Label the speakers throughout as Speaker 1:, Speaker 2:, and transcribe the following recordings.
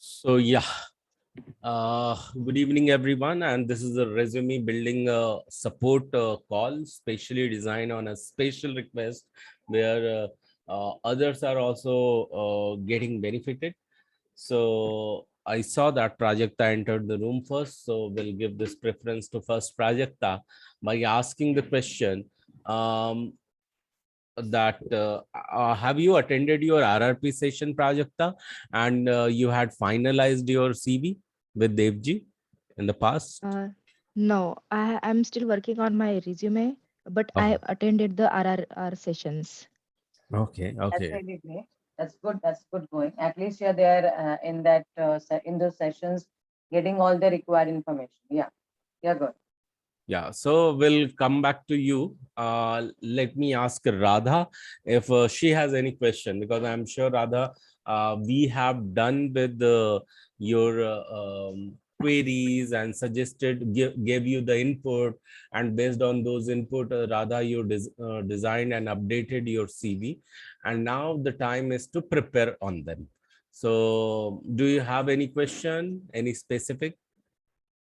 Speaker 1: So yeah, good evening everyone, and this is a resume building support call, specially designed on a special request where others are also getting benefited. So I saw that Prajakta entered the room first, so we'll give this preference to first Prajakta by asking the question. Um, that have you attended your RRP session, Prajakta, and you had finalized your CV with Devji in the past?
Speaker 2: Uh, no, I'm still working on my resume, but I
Speaker 1: Oh,
Speaker 2: have attended the RRR sessions.
Speaker 1: okay,
Speaker 3: That's
Speaker 1: okay.
Speaker 3: really great. That's good. That's good going. At least you're there in that in those sessions, getting all the required information. Yeah, you're good.
Speaker 1: Yeah, so we'll come back to you. Let me ask Radha if she has any question, because I'm sure Radha, we have done with your queries and suggested, gave you the input, and based on those input, Radha, you designed and updated your CV, and now the time is to prepare on them. So, do you have any question, any specific?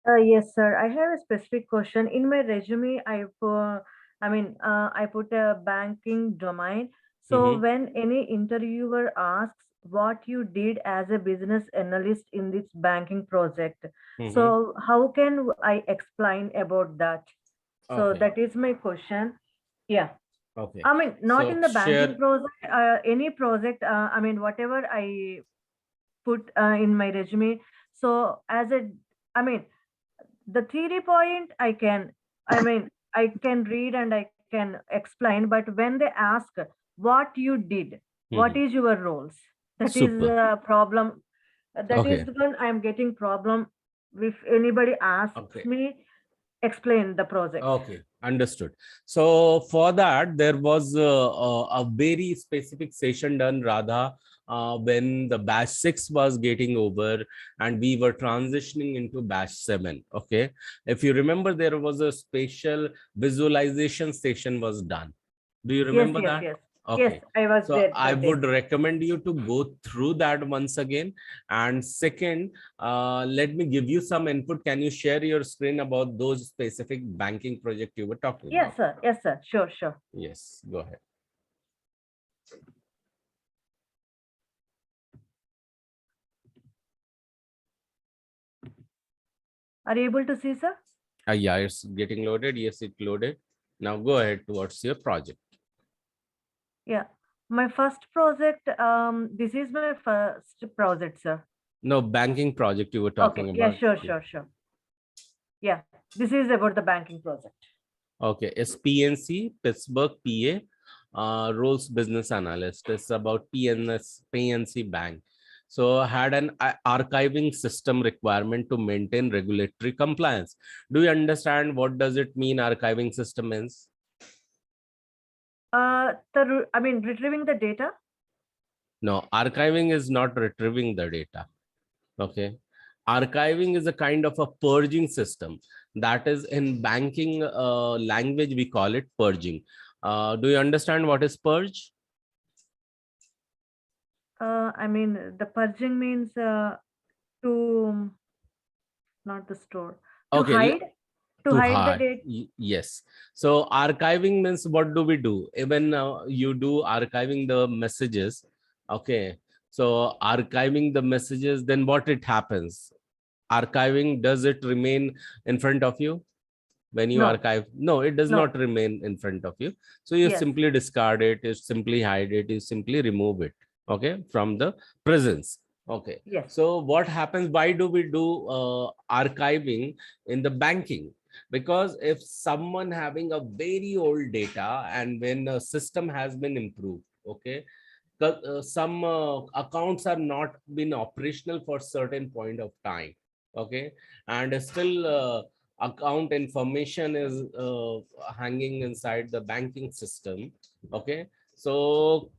Speaker 4: Yes, sir. I have a specific question. In my resume, I put a banking domain. So
Speaker 1: Mm-hmm,
Speaker 4: when any interviewer asks what you did as a business analyst in this banking project,
Speaker 1: mm-hmm.
Speaker 4: so how can I explain about that? So
Speaker 1: Okay,
Speaker 4: that is my question. Yeah.
Speaker 1: okay.
Speaker 4: I mean, not
Speaker 1: So
Speaker 4: in the banking
Speaker 1: share.
Speaker 4: project, any project, whatever I put in my resume. So I mean, the theory point I can read and I can explain, but when they ask what you did, what
Speaker 1: Mhm.
Speaker 4: is your roles, that is
Speaker 1: Super.
Speaker 4: a problem. That is
Speaker 1: Okay.
Speaker 4: when I'm getting problem. If anybody asks
Speaker 1: Okay.
Speaker 4: me, explain the project.
Speaker 1: Okay. Understood. So for that, there was a very specific session done, Radha, when the batch 6 was getting over and we were transitioning into batch 7. Okay. If you remember, there was a special visualization session was done. Do you
Speaker 4: Yes,
Speaker 1: remember
Speaker 4: yes,
Speaker 1: that?
Speaker 4: yes, yes,
Speaker 1: Okay.
Speaker 4: I was
Speaker 1: So
Speaker 4: there
Speaker 1: I
Speaker 4: that day.
Speaker 1: would recommend you to go through that once again. And second, let me give you some input. Can you share your screen about those specific banking project you were talking
Speaker 4: Yes,
Speaker 1: about?
Speaker 4: sir. Yes, sir. Sure, sure.
Speaker 1: Yes, go ahead.
Speaker 4: Are you able to see, sir?
Speaker 1: Yeah, it's getting loaded. Yes, it loaded. Now go ahead towards your project.
Speaker 4: Yeah. My first project, this is my first project, sir.
Speaker 1: No, banking project you were
Speaker 4: Okay.
Speaker 1: talking
Speaker 4: Yeah,
Speaker 1: about.
Speaker 4: sure,
Speaker 1: Yeah.
Speaker 4: sure, sure. Yeah. This is about the banking project.
Speaker 1: Okay, it's PNC, Pittsburgh, PA, roles business analyst. It's about PNC Bank. So I had an archiving system requirement to maintain regulatory compliance. Do you understand what does it mean archiving system means?
Speaker 4: Retrieving the data.
Speaker 1: No, archiving is not retrieving the data. Okay. Archiving is a kind of a purging system. That is in banking language, we call it purging. Do you understand what is purge?
Speaker 4: The purging means to not the store to
Speaker 1: Okay, to
Speaker 4: hide the
Speaker 1: hide.
Speaker 4: data.
Speaker 1: Yes. So archiving means what do we do? Even you do archiving the messages. Okay. So archiving the messages, then what it happens? Archiving, does it remain in front of you? When you
Speaker 4: No,
Speaker 1: archive, no, it does
Speaker 4: no.
Speaker 1: not remain in front of you. So you
Speaker 4: Yes,
Speaker 1: simply discard it, you simply hide it, you simply remove it, okay, from the presence. Okay,
Speaker 4: yes.
Speaker 1: so what happens, why do we do archiving in the banking? Because if someone having a very old data and when a system has been improved, okay, some accounts are not been operational for certain point of time, okay, and still account information is hanging inside the banking system, okay. So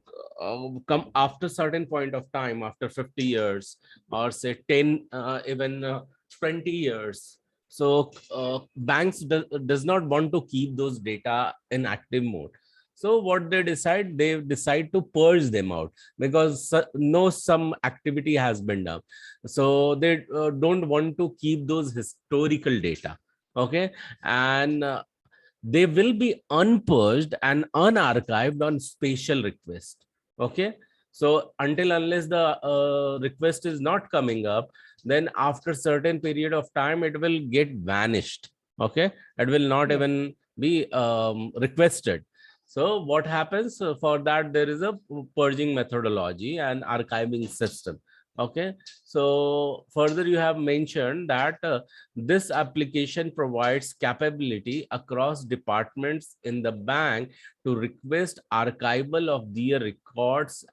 Speaker 1: come after certain point of time, after 50 years or say 10 even 20 years, so banks does not want to keep those data in active mode. So what they decide to purge them out, because no some activity has been done. So they don't want to keep those historical data. Okay. And they will be unpurged and unarchived on special request. Okay. So until unless the request is not coming up, then after certain period of time it will get vanished. Okay. It will not
Speaker 3: Yes.
Speaker 1: even be requested. So what happens, for that there is a purging methodology and archiving system. Okay. So further you have mentioned that this application provides capability across departments in the bank to request archival of their records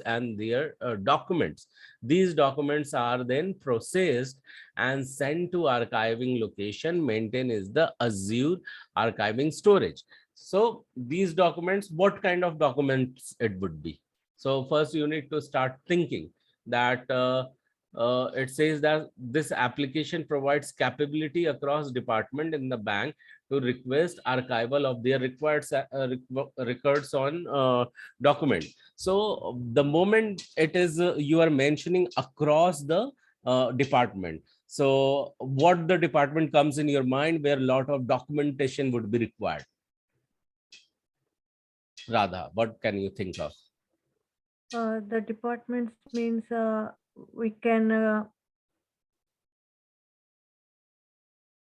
Speaker 1: and their documents. These documents are then processed and sent to archiving location maintained is the Azure archiving storage. So these documents, what kind of documents it would be? So first you need to start thinking that it says that this application provides capability across department in the bank to request archival of their records on document. So the moment it is you are mentioning across the department, so what the department comes in your mind where a lot of documentation would be required? Radha, what can you think of?
Speaker 4: The departments means we can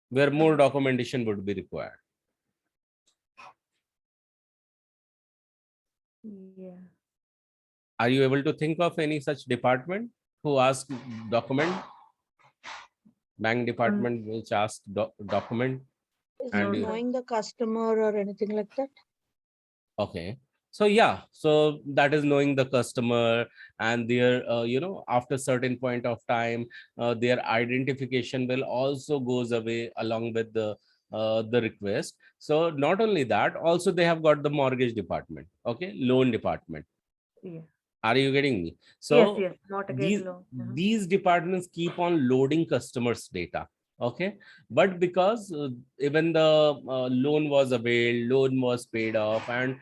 Speaker 1: Where more documentation would be required?
Speaker 4: yeah.
Speaker 1: Are you able to think of any such department who ask document? Bank
Speaker 4: Um,
Speaker 1: department which ask document.
Speaker 5: Is it
Speaker 1: And
Speaker 4: no,
Speaker 1: you,
Speaker 4: sir.
Speaker 5: knowing the customer or anything like that?
Speaker 1: okay. So yeah, so that is knowing the customer and their after certain point of time their identification will also goes away along with the request. So not only that, also they have got the mortgage department, okay, loan department.
Speaker 4: Yeah.
Speaker 1: Are you getting me?
Speaker 4: Yes,
Speaker 1: So
Speaker 4: yes. Mortgage
Speaker 1: these
Speaker 4: loan.
Speaker 1: these departments keep on loading customers' data. Okay, but because even the loan was availed, loan was paid off, and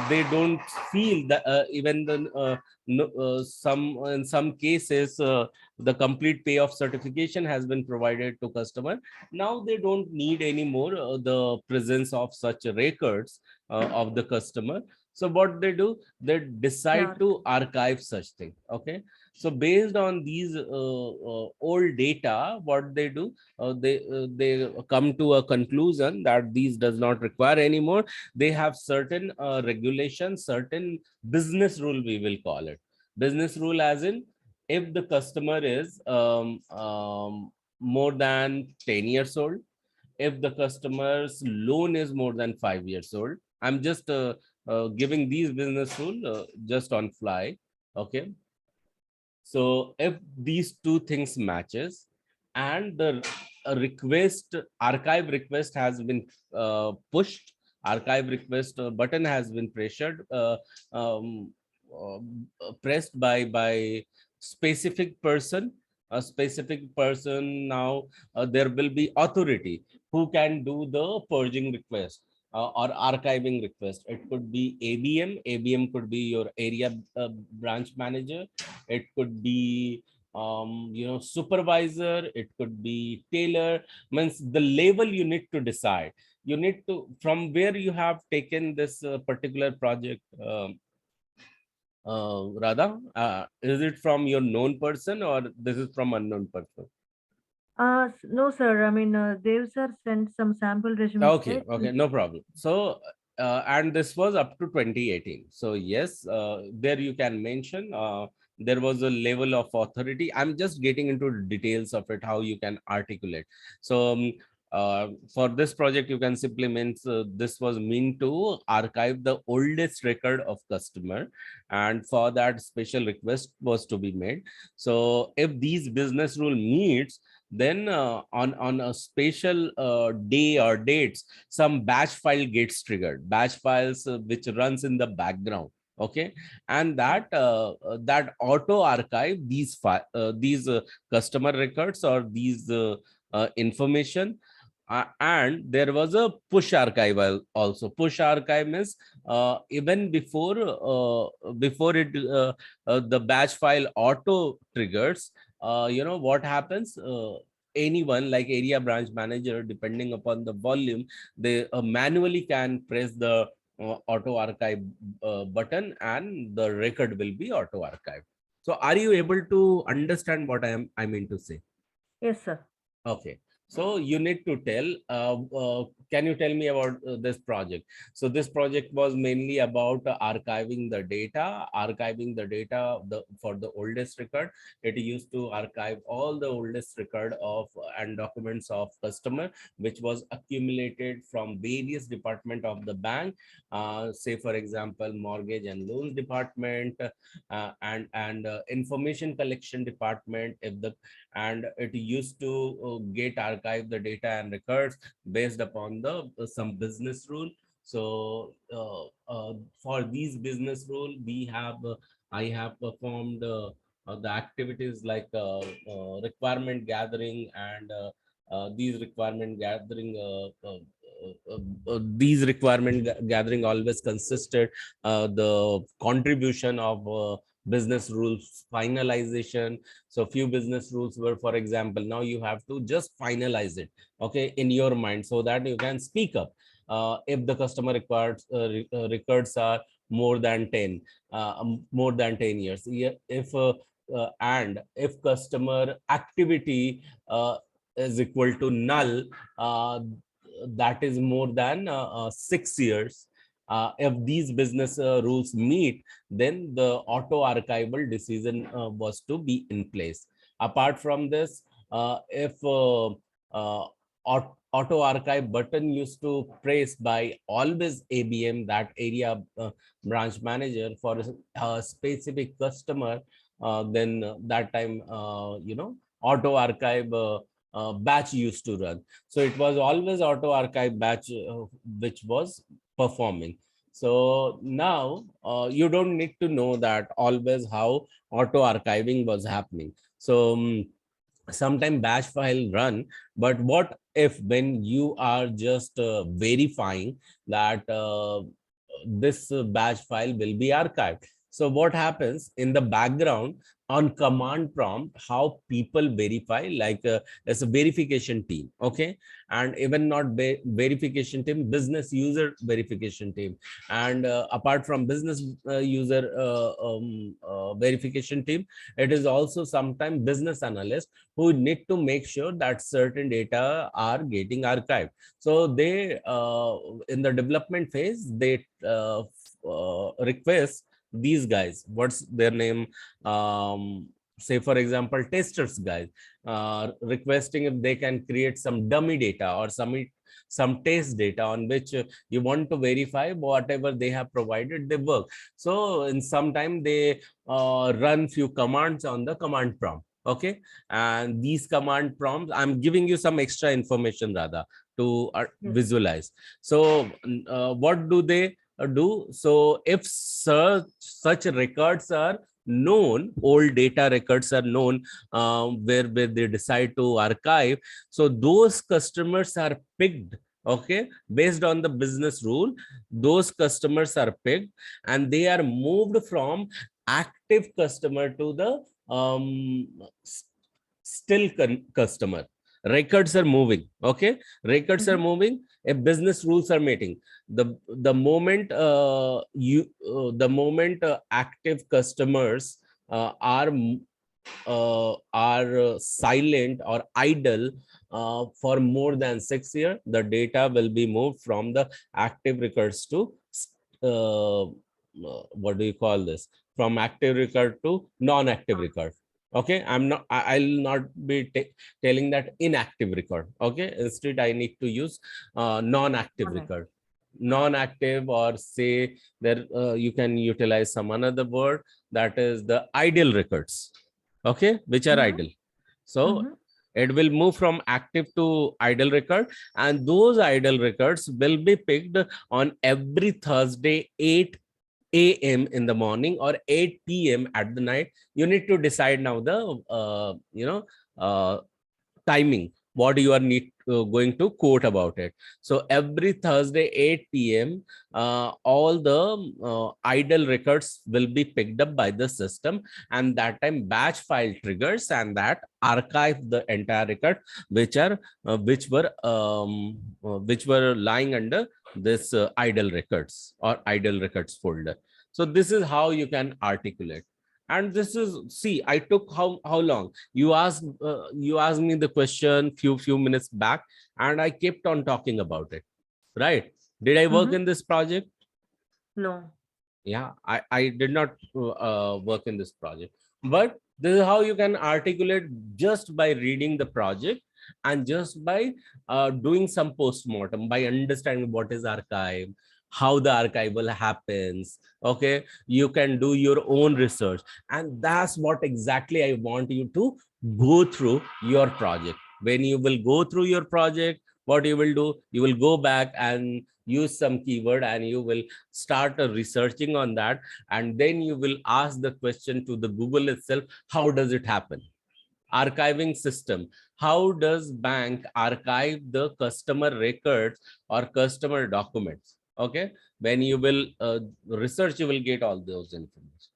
Speaker 1: they don't feel that even the no, some in some cases the complete payoff certification has been provided to customer. Now they don't need anymore the presence of such records of the customer. So what they do, they decide
Speaker 4: Yeah.
Speaker 1: to archive such thing. Okay. So based on these old data, what they do, they come to a conclusion that these does not require anymore. They have certain regulations, certain business rule, we will call it business rule, as in if the customer is more than 10 years old, if the customer's loan is more than 5 years old. I'm just giving these business rule just on fly. Okay. So if these two things matches and the request archive request has been pushed, archive request button has been um, uh, pressed by specific person, a specific person. Now there will be authority who can do the purging request or archiving request. It could be ABM. ABM could be your area branch manager. It could be supervisor. It could be tailor. Means the level you need to decide. You need to, from where you have taken this particular project, Radha, is it from your known person or this is from unknown person?
Speaker 4: No, sir. I mean, Dev sir sent some sample resumes,
Speaker 1: Okay,
Speaker 4: right?
Speaker 1: okay, no problem. So, and this was up to 2018. So, yes, there you can mention there was a level of authority. I'm just getting into details of it, how you can articulate. So, for this project, you can simply means this was meant to archive the oldest record of customer, and for that, special request was to be made. So, if these business rule meets, then on a special day or dates, some batch file gets triggered, batch files which runs in the background. Okay. And that auto archive these customer records or these information And there was a push archive also. Push archive means even before it the batch file auto triggers, what happens, anyone like area branch manager, depending upon the volume, they manually can press the auto archive button, and the record will be auto archived. So are you able to understand what I mean to say?
Speaker 4: Yes, sir.
Speaker 1: Okay, so you need to tell, can you tell me about this project? So this project was mainly about archiving the data for the oldest record. It used to archive all the oldest record of and documents of customer, which was accumulated from various department of the bank, say for example, mortgage and loans department, and information collection department, if the and it used to get archive the data and records based upon the some business rule. So for these business rule, we have I have performed the activities like requirement gathering, and these requirement gathering these gathering always consisted the contribution of business rules finalization. So few business rules were, for example, now you have to just finalize it, okay, in your mind, so that you can speak up if the customer records are more than 10, more than 10 years. Yeah, if and if customer activity is equal to null, that is more than 6 years. If these business rules meet, then the auto archival decision was to be in place. Apart from this, if auto archive button used to press by always ABM, that area branch manager, for a specific customer, then that time auto archive batch used to run. So it was always auto archive batch which was performing. So now you don't need to know that always how auto archiving was happening. So sometime batch file run, but what if when you are just verifying that this batch file will be archived? So what happens in the background on command prompt, how people verify, like as a verification team, okay, and even not verification team, business user verification team, and apart from business user verification team, it is also sometimes business analyst who need to make sure that certain data are getting archived. So they in the development phase, they request these guys, what's their name, say for example testers guys, requesting if they can create some dummy data or some test data on which you want to verify whatever they have provided they work. So in some time they run few commands on the command prompt, okay, and these command prompts, I'm giving you some extra information rather to
Speaker 4: Yes.
Speaker 1: visualize. So what do they do? So if such records are known, old data records are known, where they decide to archive, so those customers are picked, okay, based on the business rule. Those customers are picked and they are moved from active customer to the um still customer. Records are moving, okay, records are moving if business rules are meeting. The moment the moment active customers are silent or idle for more than 6 years, the data will be moved from the active records to uh, what do you call this, from active record to non-active record. Okay, I'll not be telling that inactive record. Okay, instead I need to use non-active
Speaker 4: Okay.
Speaker 1: record, non-active, or say there you can utilize some another word, that is the ideal records, okay, which are idle. So it will move from active to idle record, and those idle records will be picked on every Thursday 8 a.m. in the morning or 8 p.m. at the night. You need to decide now the uh, timing. what you are going to quote about it. So every Thursday 8 p.m. All the idle records will be picked up by the system, and that time batch file triggers and that archive the entire record which are which were lying under this idle records or idle records folder. So this is how you can articulate. And this is, see, I took how long you asked me the question few minutes back, and I kept on talking about it, right? Did I work in this project?
Speaker 4: No.
Speaker 1: Yeah, I did not work in this project, but this is how you can articulate just by reading the project and just by doing some postmortem, by understanding what is archive, how the archival happens. Okay, you can do your own research, and that's what exactly I want you to go through your project. When you will go through your project, what you will do, you will go back and use some keyword and you will start researching on that, and then you will ask the question to the Google itself, how does it happen? Archiving system, how does bank archive the customer records or customer documents? Okay, when you will research, you will get all those information.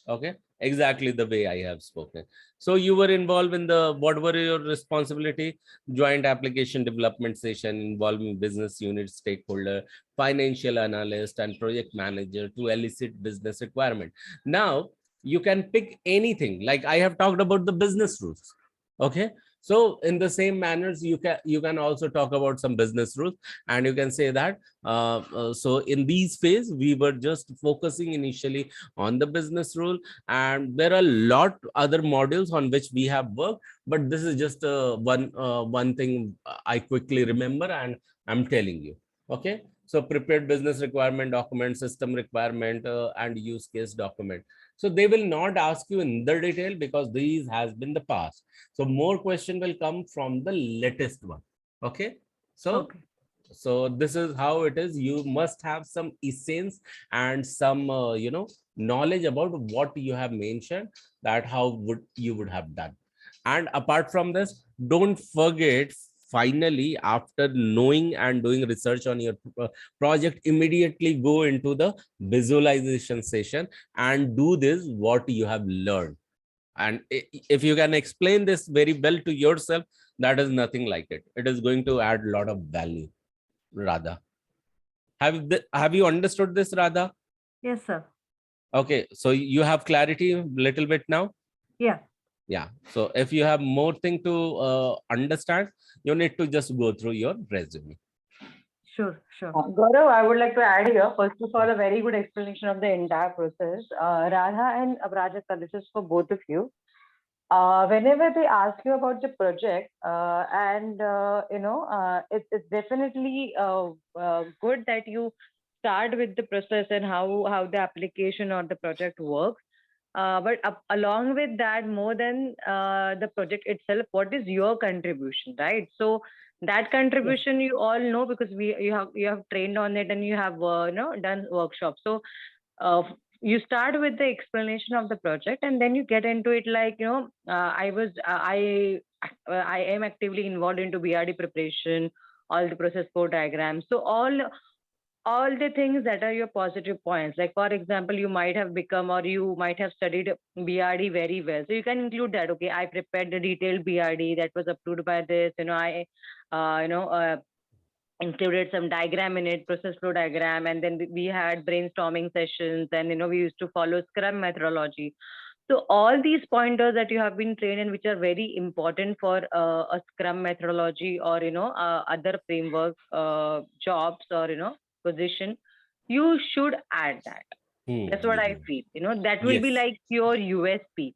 Speaker 1: Okay, exactly the way I have spoken. So you were involved in the, what were your responsibility? Joint application development session involving business unit stakeholder, financial analyst and project manager to elicit business requirement. Now you can pick anything, like I have talked about the business rules. Okay, so in the same manners, you can also talk about some business rules, and you can say that so in these phase we were just focusing initially on the business rule, and there are a lot other modules on which we have worked, but this is just one thing I quickly remember and I'm telling you. Okay, so prepared business requirement document, system requirement and use case document. So they will not ask you in the detail because these has been the past. So more question will come from the latest one. Okay, so
Speaker 4: Okay.
Speaker 1: so this is how it is. You must have some essence and some knowledge about what you have mentioned, that how would you would have done. And apart from this, don't forget, finally after knowing and doing research on your project, immediately go into the visualization session and do this what you have learned. And if you can explain this very well to yourself, that is nothing like it. It is going to add a lot of value. Radha, have you understood this, Radha?
Speaker 4: Yes, sir.
Speaker 1: Okay, so you have clarity a little bit now.
Speaker 4: Yeah.
Speaker 1: Yeah, so if you have more thing to understand, you need to just go through your resume.
Speaker 4: Sure. Sure.
Speaker 3: Gaurav, I would like to add here, first of all, a very good explanation of the entire process. Radha and Abrajakta, this is for both of you. Whenever they ask you about the project, it's definitely good that you start with the process and how the application or the project works. But along with that, more than the project itself, what is your contribution, right? So that contribution you all know because you have trained on it and you have done workshops. So uh, you start with the explanation of the project and then you get into it, like I am actively involved into BRD preparation, all the process flow diagrams. So all the things that are your positive points, like for example, you might have become or you might have studied BRD very well, so you can include that. Okay, I prepared the detailed BRD that was approved by this, I included some diagram in it, process flow diagram, and then we had brainstorming sessions, and we used to follow Scrum methodology. So all these pointers that you have been trained in, which are very important for a Scrum methodology or other framework jobs or position, you should add that. That's what I feel. That will be
Speaker 1: Yes.
Speaker 4: like your USP.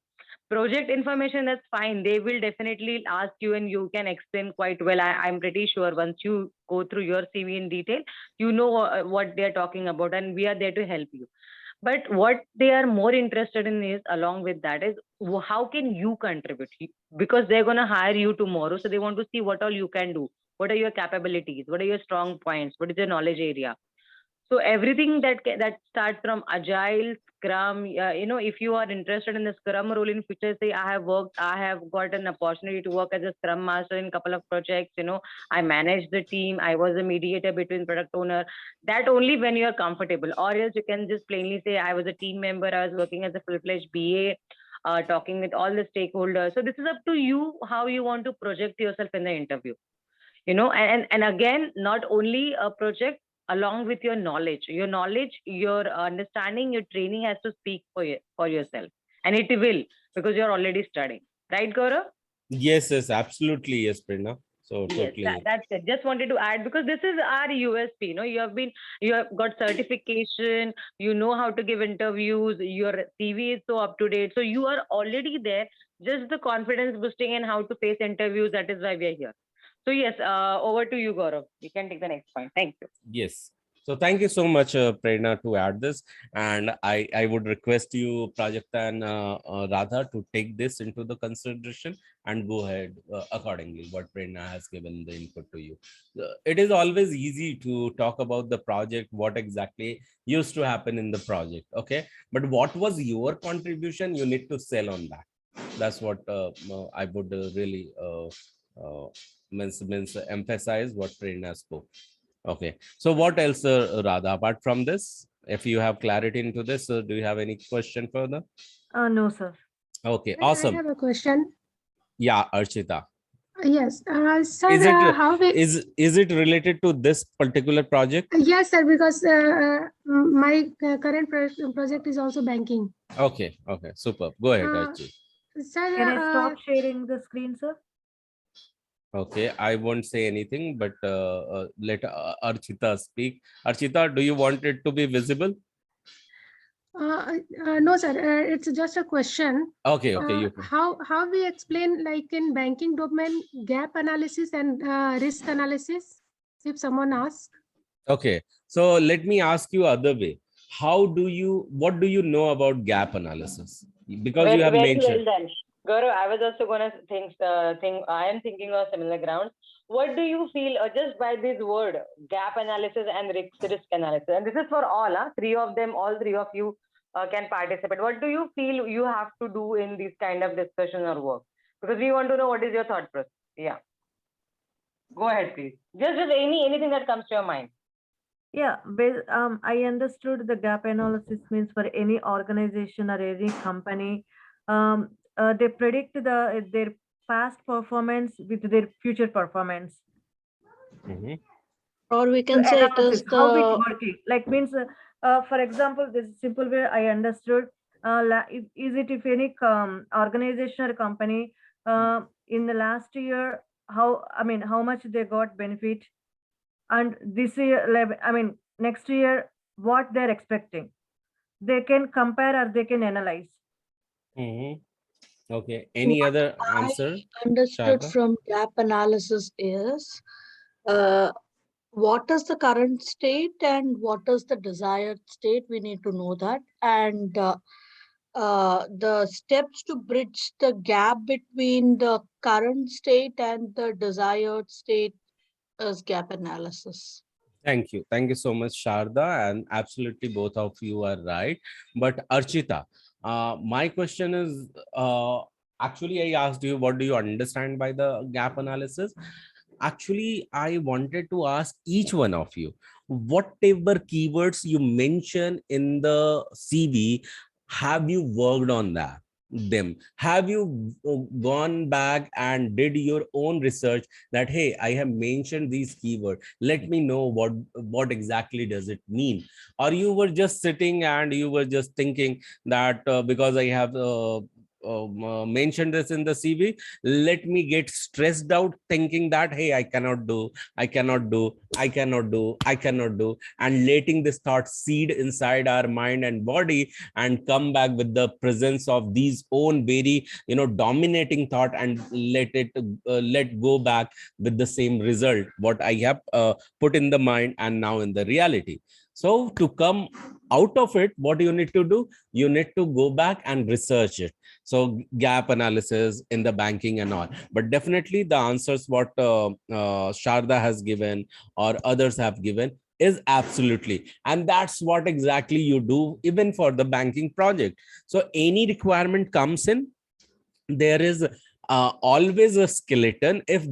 Speaker 4: Project information, that's fine. They will definitely ask you and you can explain quite well. I'm pretty sure once you go through your CV in detail, you know what they're talking about, and we are there to help you. But what they are more interested in is, along with that, is how can you contribute? Because they're going to hire you tomorrow. So they want to see what all you can do. What are your capabilities? What are your strong points? What is your knowledge area? So everything that starts from agile,
Speaker 3: Scrum. If you are interested in the Scrum role in future, say I have got an opportunity to work as a Scrum Master in a couple of projects. I managed the team. I was a mediator between product owner. That only when you are comfortable, or else you can just plainly say I was a team member. I was working as a full-fledged BA. Talking with all the stakeholders. So this is up to you how you want to project yourself in the interview. And again, not only a project, along with your knowledge, your understanding, your training has to speak for yourself, and it will, because you're already studying, right, Gaurav?
Speaker 1: Yes, yes, absolutely. Yes, Prerna. So
Speaker 3: Yes,
Speaker 1: totally.
Speaker 3: that's it. Just wanted to add, because this is our USP. You have got certification. You know how to give interviews. Your CV is so up to date. So you are already there. Just the confidence boosting and how to face interviews. That is why we are here. So yes, over to you, Gaurav. You can take the next point. Thank you.
Speaker 1: Yes. So thank you so much, Prerna, to add this. And I would request you, Prajakta and Radha, to take this into the consideration and go ahead accordingly, what Prerna has given the input to you. It is always easy to talk about the project, what exactly used to happen in the project. Okay. But what was your contribution? You need to sell on that. That's what I would really means emphasize what Prerna spoke. Okay. So what else, Radha, apart from this, if you have clarity into this, do you have any question further?
Speaker 4: No, sir.
Speaker 1: Okay,
Speaker 6: I
Speaker 1: awesome.
Speaker 6: have a question.
Speaker 1: Yeah, Archita.
Speaker 6: Yes, sir,
Speaker 1: Is it
Speaker 6: how we?
Speaker 1: is it related to this particular project?
Speaker 6: Yes, sir, because my current project is also banking.
Speaker 1: Okay, okay, super. Go ahead,
Speaker 6: Uh,
Speaker 1: Archita.
Speaker 6: sir,
Speaker 4: Can I stop sharing the screen, sir?
Speaker 1: Okay, I won't say anything, but let Archita speak. Archita, do you want it to be visible?
Speaker 6: no, sir, it's just a question.
Speaker 1: Okay, okay, you can.
Speaker 6: How we explain, like in banking domain, gap analysis and risk analysis, if someone asks?
Speaker 1: Okay, so let me ask you other way. What do you know about gap analysis? Because you
Speaker 3: Very,
Speaker 1: have
Speaker 3: very
Speaker 1: mentioned.
Speaker 3: well done. Gaurav, I was also gonna think. I am thinking of similar grounds. What do you feel, just by this word, gap analysis and risk analysis? And this is for all, three of them, all three of you can participate. What do you feel you have to do in this kind of discussion or work? Because we want to know what is your thought process. Yeah, go ahead, please. Just anything that comes to your mind.
Speaker 4: Yeah, I understood the gap analysis means for any organization or any company, they predict their past performance with their future performance.
Speaker 1: Mhm.
Speaker 5: Or we
Speaker 4: To
Speaker 5: can say it is
Speaker 4: analysis, how it
Speaker 5: the
Speaker 4: working. Like means, for example, this simple way I understood. Is it if any organization or company in the last year, how much they got benefit, and this year, next year, what they're expecting. They can compare or they can analyze.
Speaker 1: Mhm. Okay. Any
Speaker 5: what
Speaker 1: other
Speaker 5: I
Speaker 1: answer,
Speaker 5: understood
Speaker 1: Sharda?
Speaker 5: from gap analysis is uh, what is the current state and what is the desired state. We need to know that, and the steps to bridge the gap between the current state and the desired state is gap analysis.
Speaker 1: Thank you. Thank you so much, Sharda. And absolutely both of you are right. But Archita, my question is actually, I asked you, what do you understand by the gap analysis? Actually, I wanted to ask each one of you, whatever keywords you mention in the CV, have you worked on that? Them, have you gone back and did your own research that, hey, I have mentioned these keywords, let me know what exactly does it mean? Or you were just sitting and you were just thinking that because I have mentioned this in the CV, let me get stressed out thinking that, hey, I cannot do, I cannot do, I cannot do, I cannot do, and letting this thought seed inside our mind and body and come back with the presence of these own very dominating thought and let go back with the same result what I have put in the mind and now in the reality. So to come out of it, what you need to do, you need to go back and research it. So gap analysis in the banking and all, but definitely the answers what Sharda has given or others have given, is absolutely, and that's what exactly you do even for the banking project. So any requirement comes in, there is always a skeleton if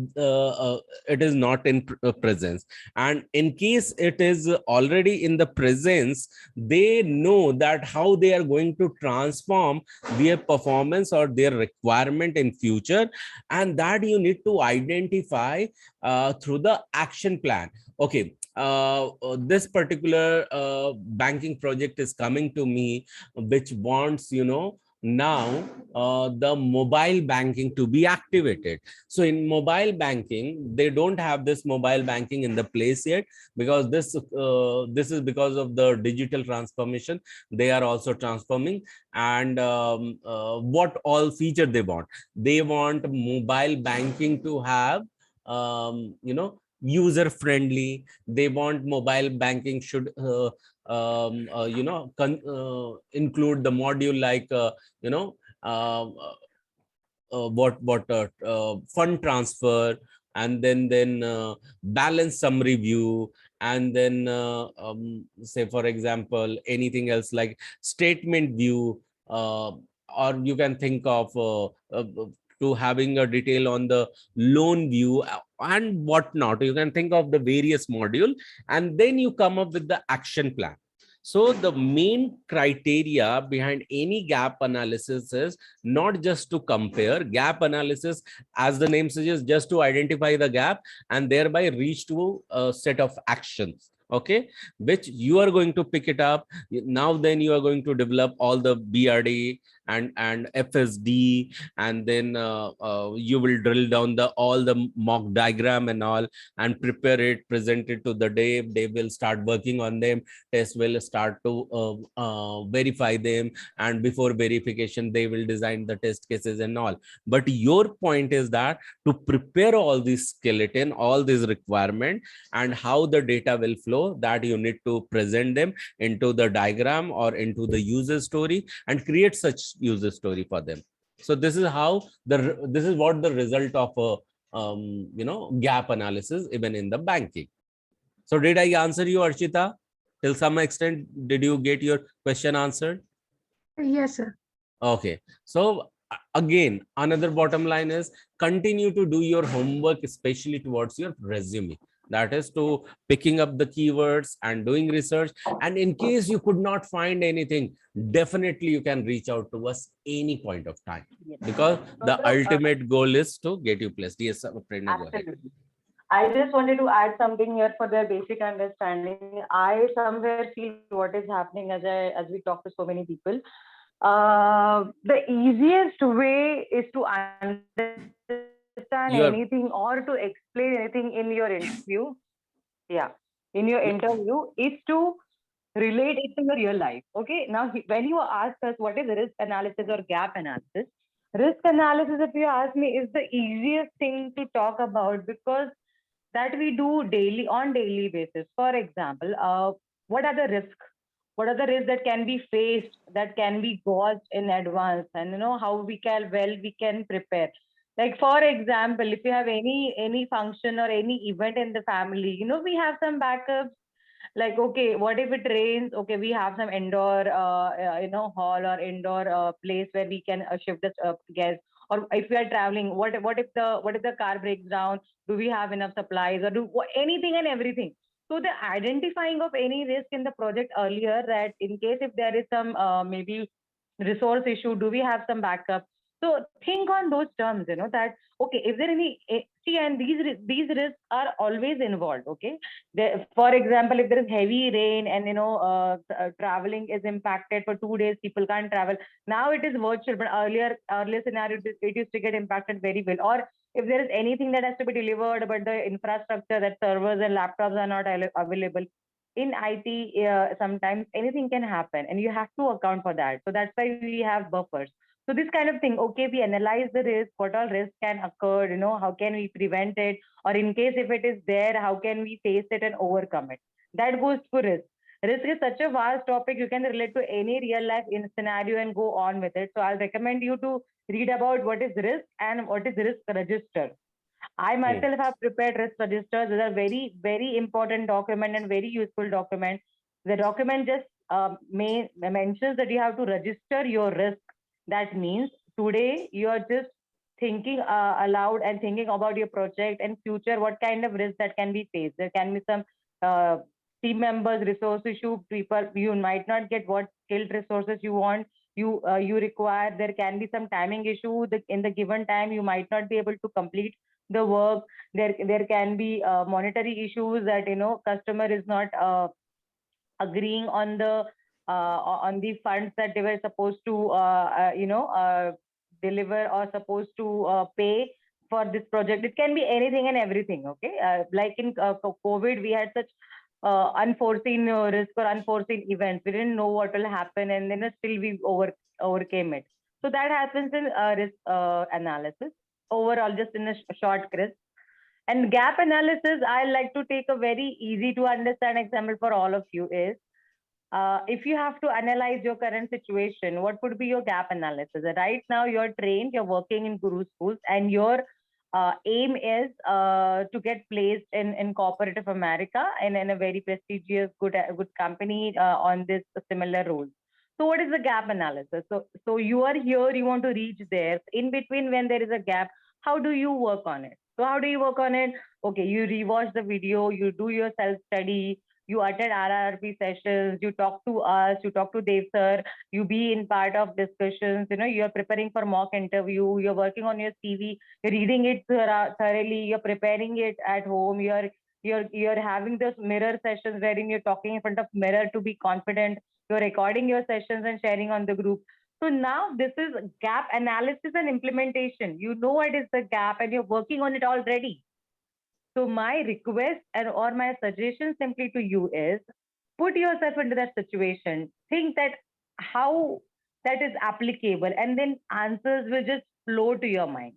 Speaker 1: it is not in presence, and in case it is already in the presence, they know that how they are going to transform their performance or their requirement in future, and that you need to identify through the action plan. Okay, this particular banking project is coming to me, which wants, now the mobile banking to be activated. So in mobile banking, they don't have this mobile banking in the place yet, because this is because of the digital transformation they are also transforming. And what all feature they want? They want mobile banking to have, user friendly. They want mobile banking should include the module like you know uh, fund transfer, and then balance summary view, and then say for example anything else like statement view, or you can think of to having a detail on the loan view, and whatnot. You can think of the various module, and then you come up with the action plan. So the main criteria behind any gap analysis is not just to compare. Gap analysis, as the name suggests, just to identify the gap and thereby reach to a set of actions, okay, which you are going to pick it up. Now then you are going to develop all the BRD and FSD, and then you will drill down the all the mock diagram and all, and prepare it, present it to the dev. They will start working on them. Test will start to verify them, and before verification they will design the test cases and all. But your point is that to prepare all this skeleton, all these requirement, and how the data will flow, that you need to present them into the diagram or into the user story and create such user story for them. So this is what the result of a gap analysis even in the banking. So did I answer you, Archita? Till some extent, did you get your question answered?
Speaker 6: Yes, sir.
Speaker 1: Okay. So again, another bottom line is continue to do your homework, especially towards your resume. That is to picking up the keywords and doing research. And in case you could not find anything, definitely you can reach out to us any point of time,
Speaker 3: Yes.
Speaker 1: because the
Speaker 3: So,
Speaker 1: ultimate goal is to get you placed. Yes, Prerna, go ahead.
Speaker 3: absolutely. I just wanted to add something here for their basic understanding. I somewhere feel what is happening as we talk to so many people. The easiest way is to understand anything or to
Speaker 1: You are
Speaker 3: explain anything in your interview. Yeah, in your interview is to relate it to your real life. Okay. Now, when you ask us what is risk analysis or gap analysis, risk analysis, if you ask me, is the easiest thing to talk about because that we do daily on daily basis. For example, what are the risks? What are the risks that can be faced, that can be gauged in advance, and how we can prepare. Like for example, if you have any function or any event in the family, we have some backups. Like, okay, what if it rains? Okay, we have some indoor hall or indoor place where we can shift the guests. Or if we are traveling, what if the car breaks down? Do we have enough supplies, or anything and everything? So the identifying of any risk in the project earlier, that in case if there is some maybe resource issue, do we have some backup? So think on those terms, that okay, if there any see, and these risks are always involved. Okay, for example, if there is heavy rain and traveling is impacted for 2 days, people can't travel. Now it is virtual, but earlier scenario, it used to get impacted very well. Or if there is anything that has to be delivered, but the infrastructure, that servers and laptops are not available. In IT, sometimes anything can happen, and you have to account for that. So that's why we have buffers. So this kind of thing, okay, we analyze the risk, what all risk can occur, how can we prevent it, or in case if it is there, how can we face it and overcome it. That goes for risk. Risk is such a vast topic, you can relate to any real life in scenario and go on with it. So I'll recommend you to read about what is risk and what is risk register. I myself have prepared risk registers. These are very, very important document and very useful document. The document just mentions that you have to register your risk. That means today you are just thinking aloud and thinking about your project and future, what kind of risk that can be faced. There can be some uh, team members, resource issue, people, you might not get what skilled resources you want, you require. There can be some timing issue. In the given time, you might not be able to complete the work. There can be monetary issues that customer is not agreeing on the funds that they were supposed to deliver or supposed to pay for this project. It can be anything and everything. Okay, like in COVID, we had such unforeseen risk or unforeseen events. We didn't know what will happen, and then still we overcame it. So that happens in risk analysis. Overall, just in a short crisp. And gap analysis, I like to take a very easy to understand example for all of you is if you have to analyze your current situation, what would be your gap analysis? Right now, you're trained, you're working in guru schools, and your aim is to get placed in corporate of America and in a very prestigious, good company on this similar role. So, what is the gap analysis? So you are here, you want to reach there. In between, when there is a gap, how do you work on it? So, how do you work on it? Okay, you rewatch the video, you do your self study, you attend RRP sessions, you talk to us, you talk to Dev sir, you be in part of discussions, you're preparing for mock interview, you're working on your CV, you're reading it thoroughly, you're preparing it at home, you're having those mirror sessions wherein you're talking in front of mirror to be confident, you're recording your sessions and sharing on the group. So now this is gap analysis and implementation. You know what is the gap and you're working on it already. So my request and or my suggestion simply to you is put yourself into that situation. Think that how that is applicable, and then answers will just flow to your mind.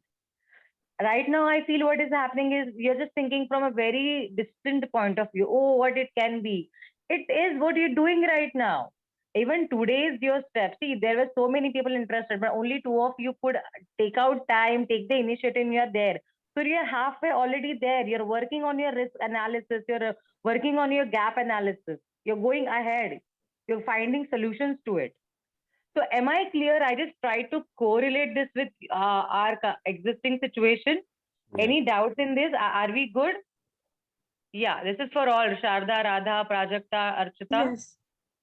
Speaker 3: Right now, I feel what is happening is you're just thinking from a very distant point of view. Oh, what it can be. It is what you're doing right now. Even today's your step. See, there were so many people interested, but only two of you could take out time, take the initiative, and you're there. So you're halfway already there. You're working on your risk analysis, you're working on your gap analysis, you're going ahead, you're finding solutions to it. So am I clear? I just try to correlate this with our existing situation.
Speaker 1: Yeah.
Speaker 3: Any doubts in this? Are we good? Yeah, this is for all. Sharda, Radha, Prajakta, Archita.
Speaker 6: Yes.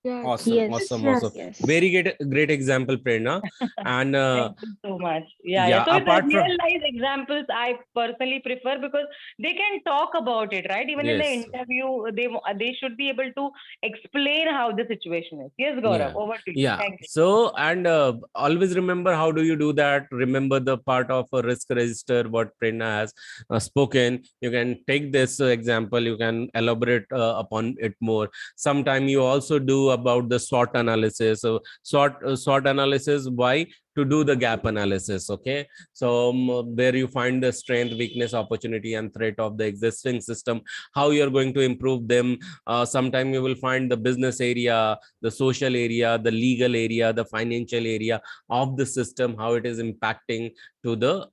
Speaker 5: Yeah,
Speaker 1: Awesome,
Speaker 2: Yes,
Speaker 1: awesome,
Speaker 4: Yes.
Speaker 1: awesome.
Speaker 2: yes.
Speaker 1: Very great example, Prerna. And
Speaker 3: Thank you so much. Yeah, yeah.
Speaker 1: yeah,
Speaker 3: So it's a
Speaker 1: apart
Speaker 3: real
Speaker 1: from
Speaker 3: life examples I personally prefer because they can talk about it, right? Even in the
Speaker 1: yes,
Speaker 3: interview, they should be able to explain how the situation is. Yes, Gaurav,
Speaker 1: yeah,
Speaker 3: over to you.
Speaker 1: yeah.
Speaker 3: Thank you.
Speaker 1: So and always remember how do you do that? Remember the part of a risk register what Prerna has spoken. You can take this example. You can elaborate upon it more. Sometime you also do about the SWOT analysis. So SWOT analysis. Why? To do the gap analysis. Okay, so where you find the strength, weakness, opportunity and threat of the existing system, how you're going to improve them. Sometime you will find the business area, the social area, the legal area, the financial area of the system, how it is impacting to the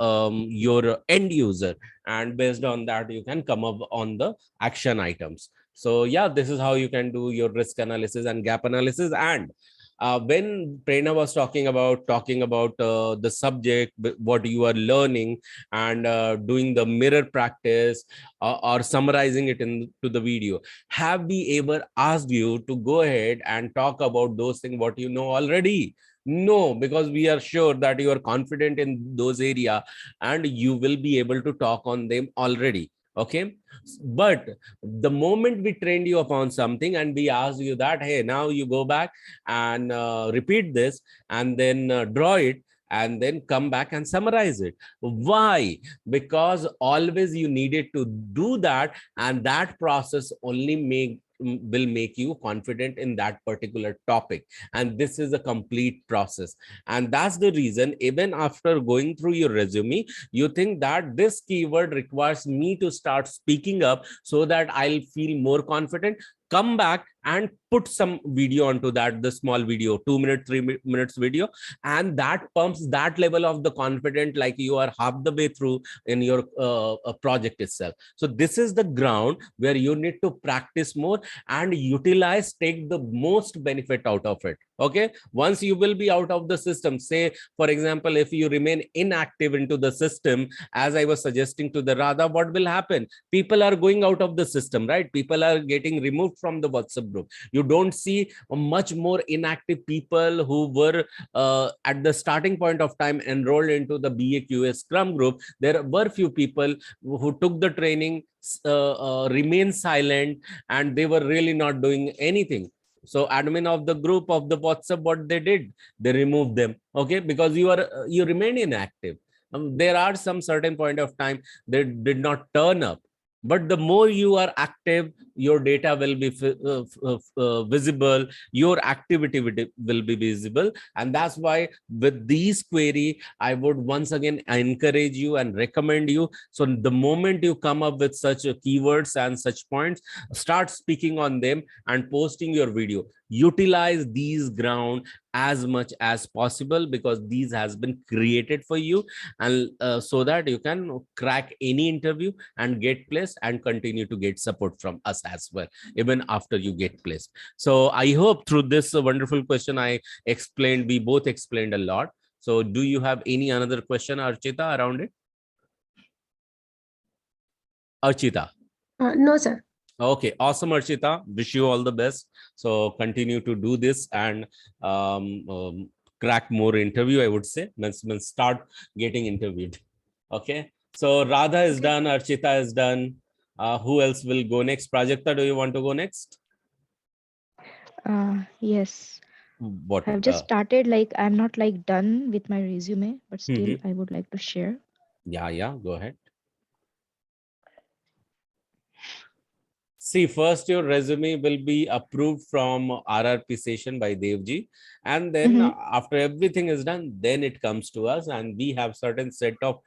Speaker 1: your end user, and based on that you can come up on the action items. So yeah, this is how you can do your risk analysis and gap analysis. And when Prerna was talking about the subject, what you are learning, and doing the mirror practice, or summarizing it into the video, have we ever asked you to go ahead and talk about those things what you know already? No, because we are sure that you are confident in those area and you will be able to talk on them already. Okay, but the moment we trained you upon something and we asked you that, hey, now you go back and repeat this, and then draw it, and then come back and summarize it. Why? Because always you needed to do that, and that process only will make you confident in that particular topic. And this is a complete process, and that's the reason even after going through your resume, you think that this keyword requires me to start speaking up so that I'll feel more confident. Come back and put some video onto that, the small video, 2 minute, 3 minutes video, and that pumps that level of the confident, like you are half the way through in your project itself. So this is the ground where you need to practice more and utilize, take the most benefit out of it. Okay, once you will be out of the system, say for example, if you remain inactive into the system, as I was suggesting to the Radha, what will happen? People are going out of the system, right? People are getting removed from the WhatsApp group. You don't see much more inactive people who were at the starting point of time enrolled into the BAQA Scrum group. There were few people who took the training, remain silent, and they were really not doing anything. So admin of the group of the WhatsApp, what they did, they removed them. Okay, because you remain inactive. There are some certain point of time they did not turn up, but the more you are active, your data will be visible, your activity will be visible. And that's why with these query, I would once again encourage you and recommend you. So the moment you come up with such keywords and such points, start speaking on them and posting your video. Utilize these ground as much as possible, because these has been created for you, and so that you can crack any interview and get placed and continue to get support from us as well, even after you get placed. So I hope through this wonderful question we both explained a lot. So do you have any another question, Archita, around it? Archita?
Speaker 6: No, sir.
Speaker 1: Okay, awesome, Archita. Wish you all the best. So continue to do this and crack more interview, I would say. Let's start getting interviewed. Okay, so Radha is done, Archita is done. Who else will go next? Prajakta, do you want to go next?
Speaker 2: Yes.
Speaker 1: What?
Speaker 2: I've just started, like I'm not like done with my resume, but still
Speaker 1: Mm-hmm.
Speaker 2: I would like to share.
Speaker 1: Yeah, go ahead. See, first your resume will be approved from RRP session by Devji, and then
Speaker 2: Mm-hmm.
Speaker 1: after everything is done, then it comes to us, and we have certain set of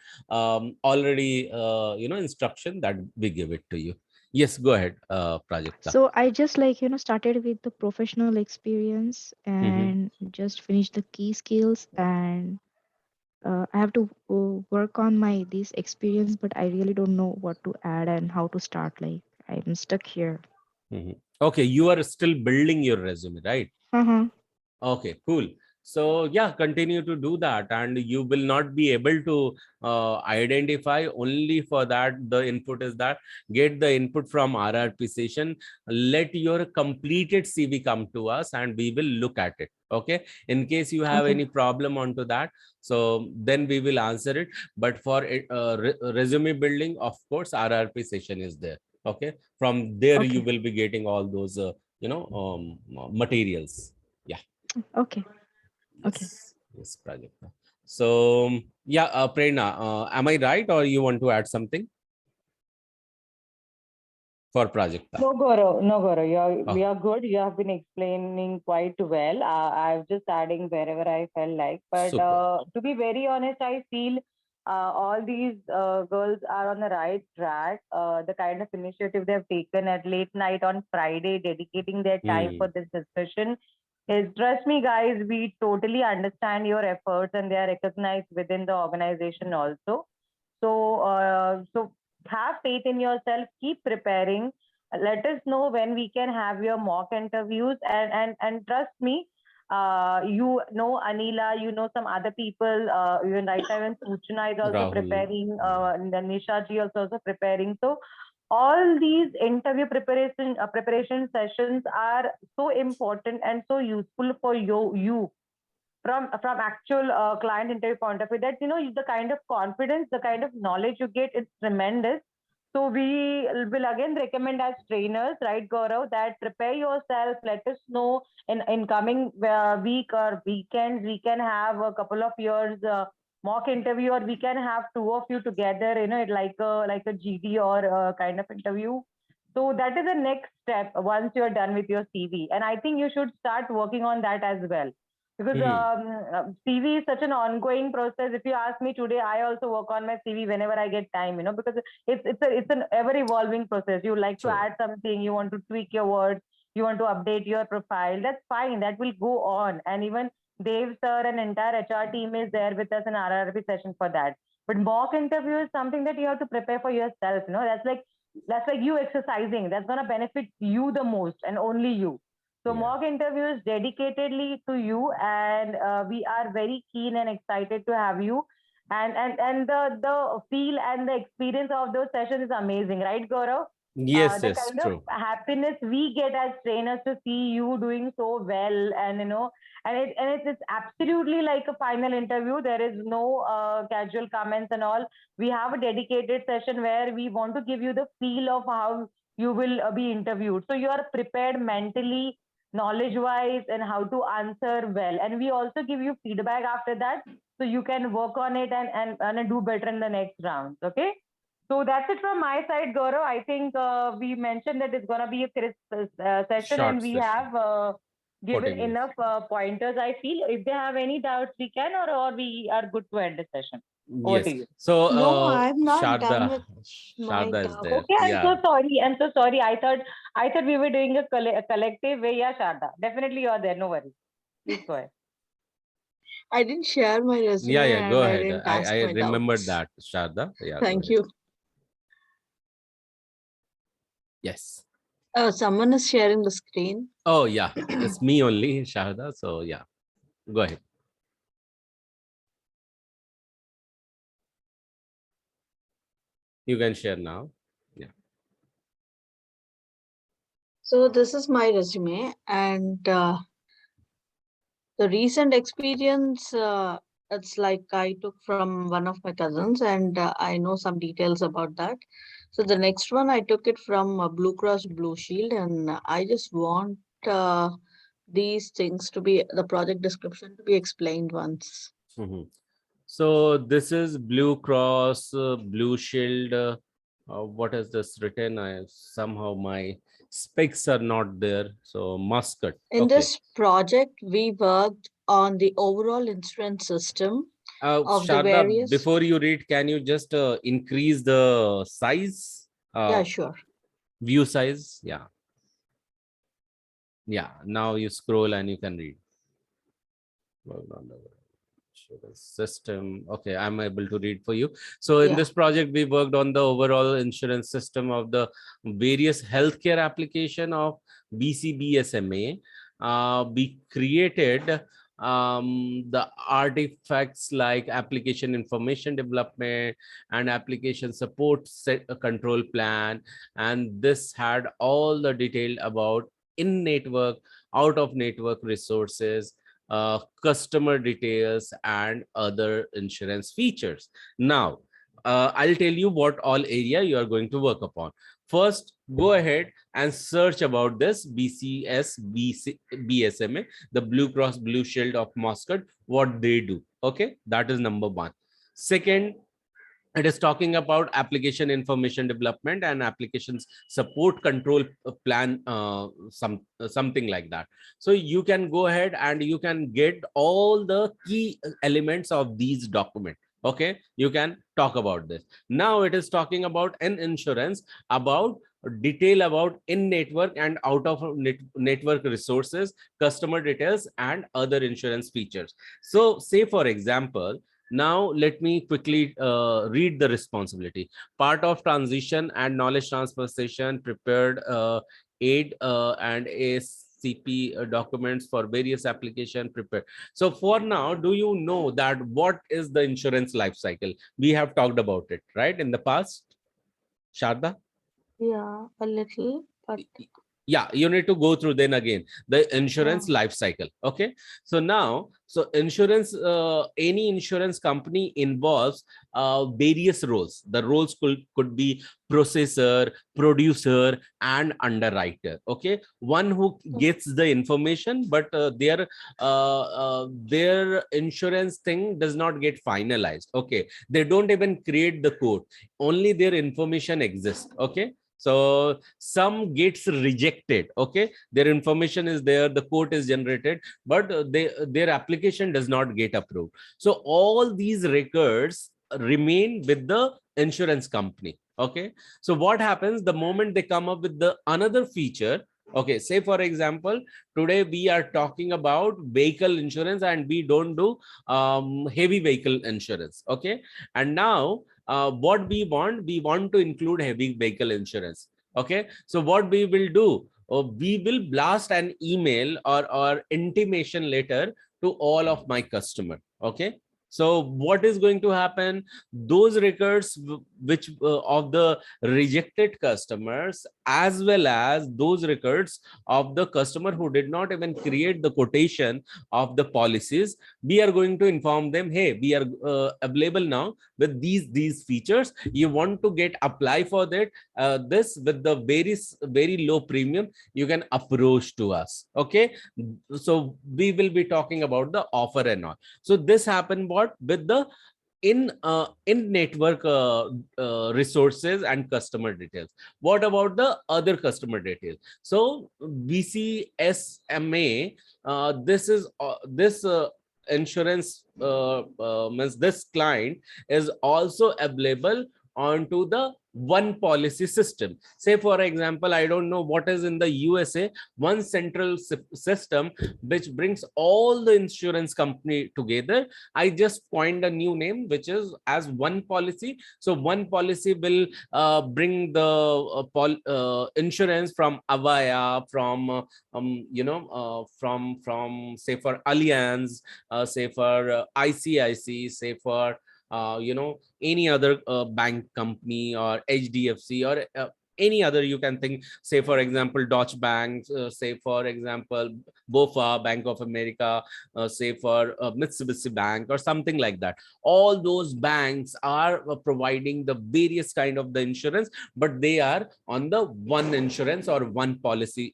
Speaker 1: already instruction that we give it to you. Yes, go ahead, Prajakta.
Speaker 2: So I just like started with the professional experience
Speaker 1: Mm-hmm.
Speaker 2: and just finished the key skills, and I have to work on my this experience, but I really don't know what to add and how to start. Like I'm stuck here.
Speaker 1: Mm-hmm. Okay, you are still building your resume, right?
Speaker 2: Uh-huh.
Speaker 1: Okay, cool. So yeah, continue to do that, and you will not be able to identify. Only for that, the input is that get the input from RRP session. Let your completed CV come to us, and we will look at it. Okay. In case you have
Speaker 2: Okay.
Speaker 1: any problem onto that, so then we will answer it. But for it, resume building, of course, RRP session is there. Okay. From there, you
Speaker 2: Okay.
Speaker 1: will be getting all those materials. Yeah.
Speaker 2: Okay. Okay.
Speaker 1: Yes, Prajakta. So, yeah, Prerna, am I right, or you want to add something for Prajakta?
Speaker 3: No, Gaurav, we
Speaker 1: Oh,
Speaker 3: are good. You have been explaining quite well. I'm just adding wherever I felt like. But
Speaker 1: super.
Speaker 3: to be very honest, I feel all these girls are on the right track. The kind of initiative they have taken at late night on Friday, dedicating their time for
Speaker 1: Hmm.
Speaker 3: this discussion, is, trust me, guys, we totally understand your efforts and they are recognized within the organization also. So have faith in yourself. Keep preparing. Let us know when we can have your mock interviews, and trust me, you know Anila, you know some other people. Even right now, even Suchna is also
Speaker 1: Rahul.
Speaker 3: preparing.
Speaker 1: Hmm.
Speaker 3: Nisha ji also preparing. So all these interview preparation sessions are so important and so useful for you from actual client interview point of view, that the kind of confidence, the kind of knowledge you get, it's tremendous. So we will again recommend as trainers, right, Gaurav, that prepare yourself. Let us know in coming week or weekends, we can have a couple of years mock interview, or we can have two of you together, like a GD or a kind of interview. So that is the next step once you're done with your CV, and I think you should start working on that as well, because
Speaker 1: Hmm.
Speaker 3: CV is such an ongoing process. If you ask me today, I also work on my CV whenever I get time, because it's an ever evolving process. You like to
Speaker 1: True.
Speaker 3: add something, you want to tweak your words, you want to update your profile, that's fine. That will go on. And even Dave sir and entire HR team is there with us in RRB session for that. But mock interview is something that you have to prepare for yourself. You know, that's like you exercising. That's gonna benefit you the most and only you. So
Speaker 1: Yeah.
Speaker 3: mock interview is dedicatedly to you, and we are very keen and excited to have you. And the feel and the experience of those sessions is amazing, right, Gaurav?
Speaker 1: Yes,
Speaker 3: The
Speaker 1: yes,
Speaker 3: kind of
Speaker 1: true.
Speaker 3: happiness we get as trainers to see you doing so well, and it's absolutely like a final interview. There is no casual comments and all. We have a dedicated session where we want to give you the feel of how you will be interviewed, so you are prepared mentally, knowledge wise, and how to answer well. And we also give you feedback after that, so you can work on it and do better in the next round. Okay. So that's it from my side, Gaurav. I think we mentioned that it's going to be a crisp session, and
Speaker 1: Short
Speaker 3: we
Speaker 1: session,
Speaker 3: have given
Speaker 1: 40 minutes.
Speaker 3: enough pointers. I feel if they have any doubts, we can, or we are good to end the session. Over to
Speaker 1: Yes.
Speaker 3: you.
Speaker 1: So,
Speaker 5: No, I'm not done
Speaker 1: Sharda,
Speaker 5: with my
Speaker 1: Sharda is there.
Speaker 3: Okay,
Speaker 5: doubts.
Speaker 3: I'm
Speaker 1: Yeah.
Speaker 3: so sorry. I'm so sorry. I thought we were doing a collective way. Yeah, Sharda. Definitely you're there. No worries. Please go ahead.
Speaker 5: I didn't share my
Speaker 1: Yeah,
Speaker 5: resume
Speaker 1: yeah, go
Speaker 5: and I
Speaker 1: ahead.
Speaker 5: didn't
Speaker 1: I
Speaker 5: ask my
Speaker 1: remembered
Speaker 5: doubts.
Speaker 1: that, Sharda. Yeah, go
Speaker 5: Thank
Speaker 1: ahead.
Speaker 5: you.
Speaker 1: Yes.
Speaker 5: Someone is sharing the screen.
Speaker 1: Oh, yeah. It's me only, Sharda. So, yeah, go ahead. You can share now. Yeah.
Speaker 5: So this is my resume, and the recent experience, it's like I took from one of my cousins, and I know some details about that. So the next one I took it from Blue Cross Blue Shield, and I just want these things to be the project description to be explained once.
Speaker 1: Mhm. So, this is Blue Cross, Blue Shield. What is this written? I somehow my specs are not there. So, Muscat.
Speaker 5: In
Speaker 1: Okay.
Speaker 5: this project, we worked on the overall insurance system of the
Speaker 1: Sharda,
Speaker 5: various.
Speaker 1: before you read, can you just increase the size,
Speaker 5: Yeah, sure.
Speaker 1: view size? Yeah. Yeah. Now you scroll and you can read. Worked on the insurance system. Okay, I'm able to read for you. So in
Speaker 5: Yeah.
Speaker 1: this project, we worked on the overall insurance system of the various healthcare application of BCBSMA. We created the artifacts like application information development and application support set a control plan, and this had all the detail about in network, out of network resources, customer details, and other insurance features. Now, I'll tell you what all area you are going to work upon. First, go ahead and search about this BSMA, the Blue Cross Blue Shield of Muscat, what they do. Okay, that is number one. Second, it is talking about application information development and applications support control plan, something like that. So you can go ahead and you can get all the key elements of these document. Okay, you can talk about this. Now it is talking about an insurance, about detail about in network and out of network resources, customer details, and other insurance features. So say for example, now, let me quickly read the responsibility. Part of transition and knowledge transfer session prepared aid and ACP documents for various application prepared. So for now, do you know that what is the insurance life cycle? We have talked about it, right, in the past, Sharda?
Speaker 5: Yeah, a little, but
Speaker 1: Yeah, you need to go through then again the
Speaker 5: yeah.
Speaker 1: insurance life cycle. Okay, so now, so insurance, any insurance company involves various roles. The roles could be processor, producer, and underwriter. Okay, one who gets the information, but their insurance thing does not get finalized. Okay, they don't even create the code, only their information exists. Okay, so some gets rejected. Okay, their information is there, the code is generated, but their application does not get approved. So all these records remain with the insurance company. Okay, so what happens the moment they come up with the another feature? Okay, say for example, today we are talking about vehicle insurance and we don't do heavy vehicle insurance. Okay, and now what we want to include heavy vehicle insurance. Okay, so what we will do, we will blast an email or intimation letter to all of my customer. Okay, so what is going to happen? Those records which of the rejected customers, as well as those records of the customer who did not even create the quotation of the policies, we are going to inform them, hey, we are available now with these features. You want to get apply for that, this with the very low premium, you can approach to us. Okay, so we will be talking about the offer and all. So this happened what with the in network resources and customer details. What about the other customer details? So BCSMA, this insurance means this client is also available onto the one policy system. Say for example, I don't know what is in the USA, one central system which brings all the insurance company together. I just coined a new name, which is as one policy. So one policy will bring the insurance from Avaya, from from say for Allianz, say for ICIC, say for any other bank company or HDFC or any other you can think. Say for example, Deutsche Bank, say for example, BofA, Bank of America, say for Mitsubishi Bank or something like that. All those banks are providing the various kind of the insurance, but they are on the one insurance or one policy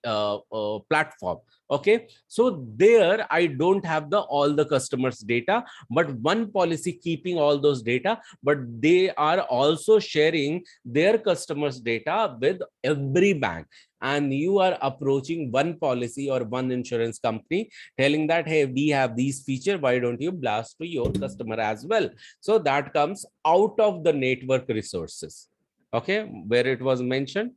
Speaker 1: platform. Okay, so there I don't have the all the customers data, but one policy keeping all those data, but they are also sharing their customers data with every bank. And you are approaching one policy or one insurance company telling that, hey, we have these feature, why don't you blast to your customer as well? So that comes out of the network resources. Okay, where it was mentioned,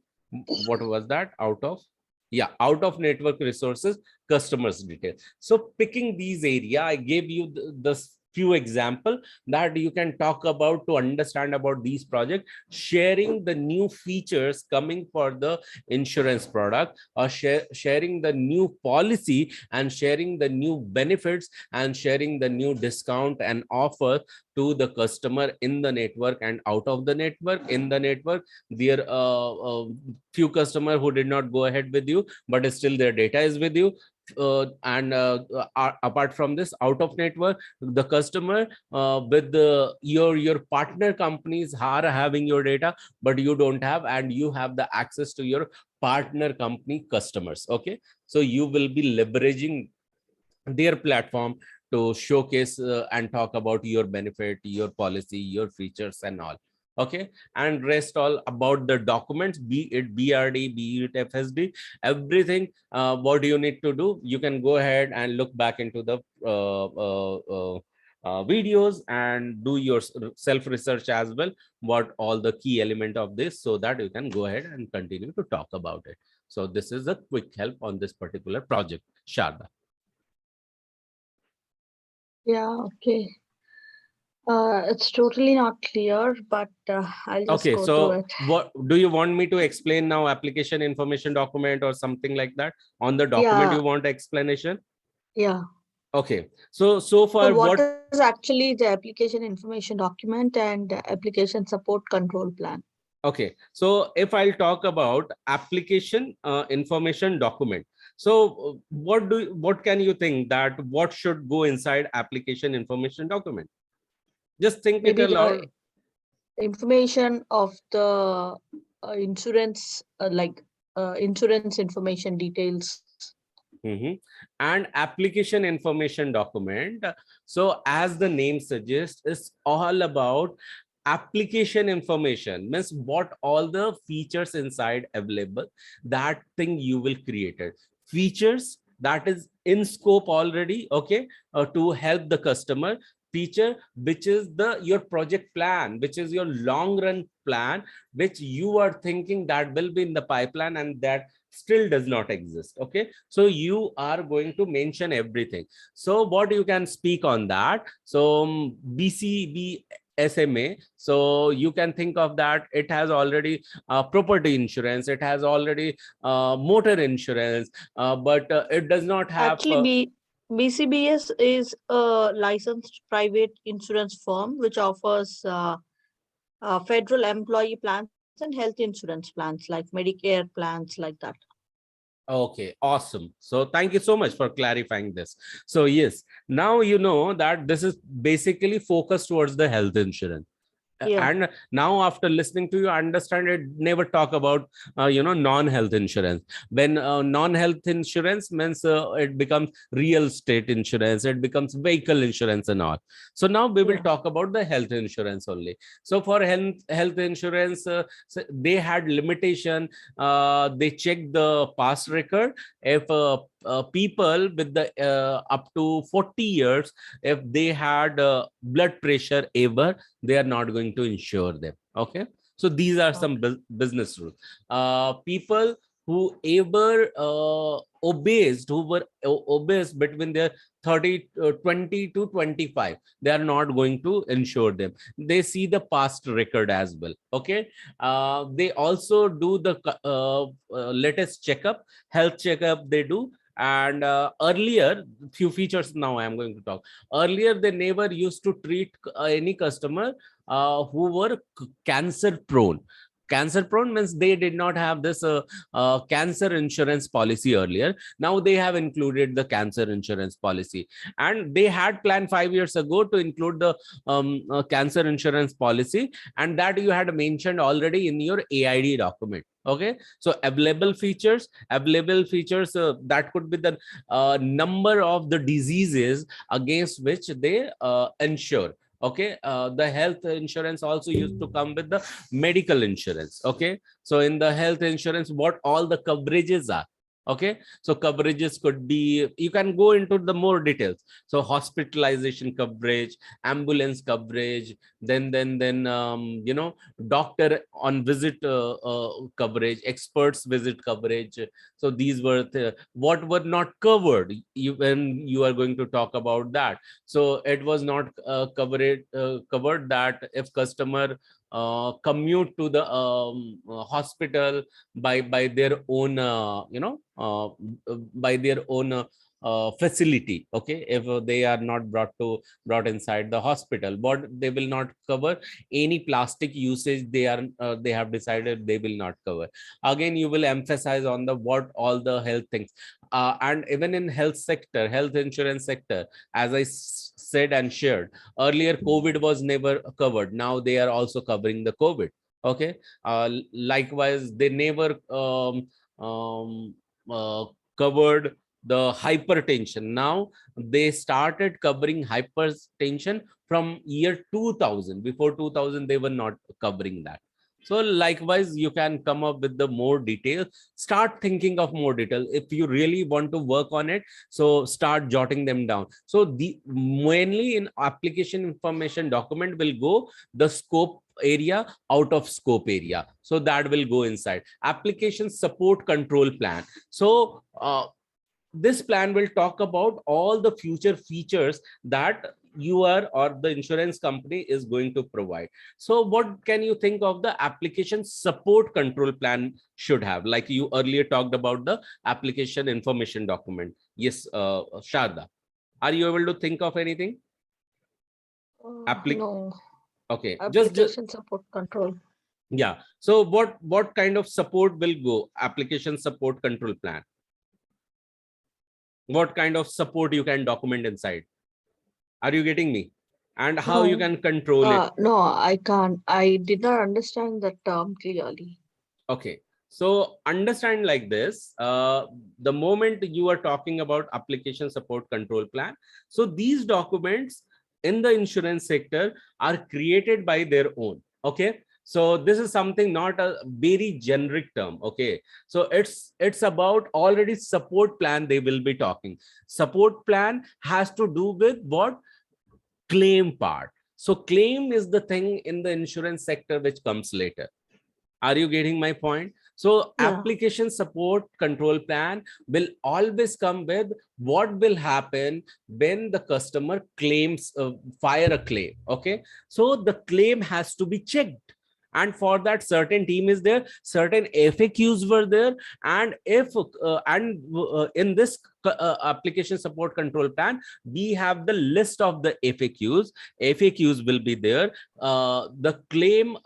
Speaker 1: what was that? Out of, yeah, out of network resources, customers detail. So picking these area, I gave you the few example that you can talk about to understand about these projects, sharing the new features coming for the insurance product, or sharing the new policy and sharing the new benefits and sharing the new discount and offer to the customer in the network and out of the network. In the network, there few customer who did not go ahead with you, but still their data is with you. Apart from this, out of network, the customer with your partner companies are having your data, but you don't have, and you have the access to your partner company customers. Okay, so you will be leveraging their platform to showcase and talk about your benefit, your policy, your features and all. Okay, and rest all about the documents, be it BRD, be it FSD, everything. What do you need to do? You can go ahead and look back into the videos and do your self research as well, what all the key element of this, so that you can go ahead and continue to talk about it. So this is a quick help on this particular project, Sharda.
Speaker 5: Yeah, okay. It's totally not clear, but I'll just
Speaker 1: Okay,
Speaker 5: go through
Speaker 1: so
Speaker 5: it.
Speaker 1: what do you want me to explain now? Application information document or something like that? On the document,
Speaker 5: Yeah,
Speaker 1: you want explanation?
Speaker 5: yeah.
Speaker 1: Okay, so
Speaker 5: So
Speaker 1: far
Speaker 5: what
Speaker 1: what?
Speaker 5: is actually the application information document and application support control plan?
Speaker 1: Okay, so if I'll talk about application information document, so what can you think that what should go inside application information document? Just think it
Speaker 5: Maybe the
Speaker 1: aloud.
Speaker 5: information of the insurance, insurance information details.
Speaker 1: Mhm. And application information document. So as the name suggests, is all about application information, means what all the features inside available, that thing you will create it. Features that is in scope already. Okay, to help the customer. Feature which is the your project plan, which is your long run plan, which you are thinking that will be in the pipeline, and that still does not exist. Okay, so you are going to mention everything. So what you can speak on that? So BCB SMA, so you can think of that it has already property insurance, it has already motor insurance, but it does not have
Speaker 5: Actually, BCBS is a licensed private insurance firm which offers federal employee plans and health insurance plans like Medicare plans like that.
Speaker 1: Okay, awesome. So thank you so much for clarifying this. So yes, now you know that this is basically focused towards the health insurance.
Speaker 5: Yeah.
Speaker 1: And now after listening to you, I understand it never talk about non-health insurance. When non-health insurance means it becomes real estate insurance, it becomes vehicle insurance and all. So now we will
Speaker 5: Yeah.
Speaker 1: talk about the health insurance only. So for health insurance, so they had limitation. They check the past record. If people with the up to 40 years, if they had blood pressure ever, they are not going to insure them. Okay, so these are some
Speaker 5: Okay.
Speaker 1: business rules. People who ever obese, who were obese between their 20 to 25, they are not going to insure them. They see the past record as well. Okay, they also do the latest checkup, health checkup they do. And earlier, few features now I am going to talk. Earlier they never used to treat any customer who were cancer prone. Cancer prone means they did not have this cancer insurance policy earlier. Now they have included the cancer insurance policy, and they had planned 5 years ago to include the cancer insurance policy, and that you had mentioned already in your AID document. Okay, so available features that could be the number of the diseases against which they insure. Okay, the health insurance also used to come with the medical insurance. Okay, so in the health insurance, what all the coverages are. Okay, so coverages could be, you can go into the more details. So hospitalization coverage, ambulance coverage, then doctor on visit coverage, experts visit coverage. So these were what were not covered, when you are going to talk about that. So it was not covered that if customer commute to the hospital by their own by their own facility. Okay, if they are not brought inside the hospital, but they will not cover any plastic usage. They have decided they will not cover. Again, you will emphasize on the what all the health things. And even in health insurance sector, as I said and shared earlier, COVID was never covered. Now they are also covering the COVID. Okay, likewise they never um, uh, covered the hypertension. Now they started covering hypertension from year 2000. Before 2000 they were not covering that. So likewise, you can come up with the more details. Start thinking of more detail if you really want to work on it. So start jotting them down. So the mainly in application information document will go the scope area, out of scope area, so that will go inside application support control plan. So this plan will talk about all the future features that you are or the insurance company is going to provide. So what can you think of the application support control plan should have? Like you earlier talked about the application information document. Yes, Sharda, are you able to think of anything? Applic
Speaker 5: No.
Speaker 1: Okay, just
Speaker 5: Application support control.
Speaker 1: yeah. So what kind of support will go application support control plan? What kind of support you can document inside? Are you getting me? And how you
Speaker 5: No.
Speaker 1: can control it?
Speaker 5: No, I can't. I did not understand the term clearly.
Speaker 1: Okay, so understand like this. The moment you are talking about application support control plan, so these documents in the insurance sector are created by their own. Okay, so this is something not a very generic term. Okay, so it's about already support plan they will be talking. Support plan has to do with what? Claim part. So claim is the thing in the insurance sector which comes later. Are you getting my point? So
Speaker 5: Yeah.
Speaker 1: application support control plan will always come with what will happen when the customer claims, fire a claim. Okay, so the claim has to be checked, and for that certain team is there, certain FAQs were there. And if in this application support control plan, we have the list of the FAQs will be there. The claim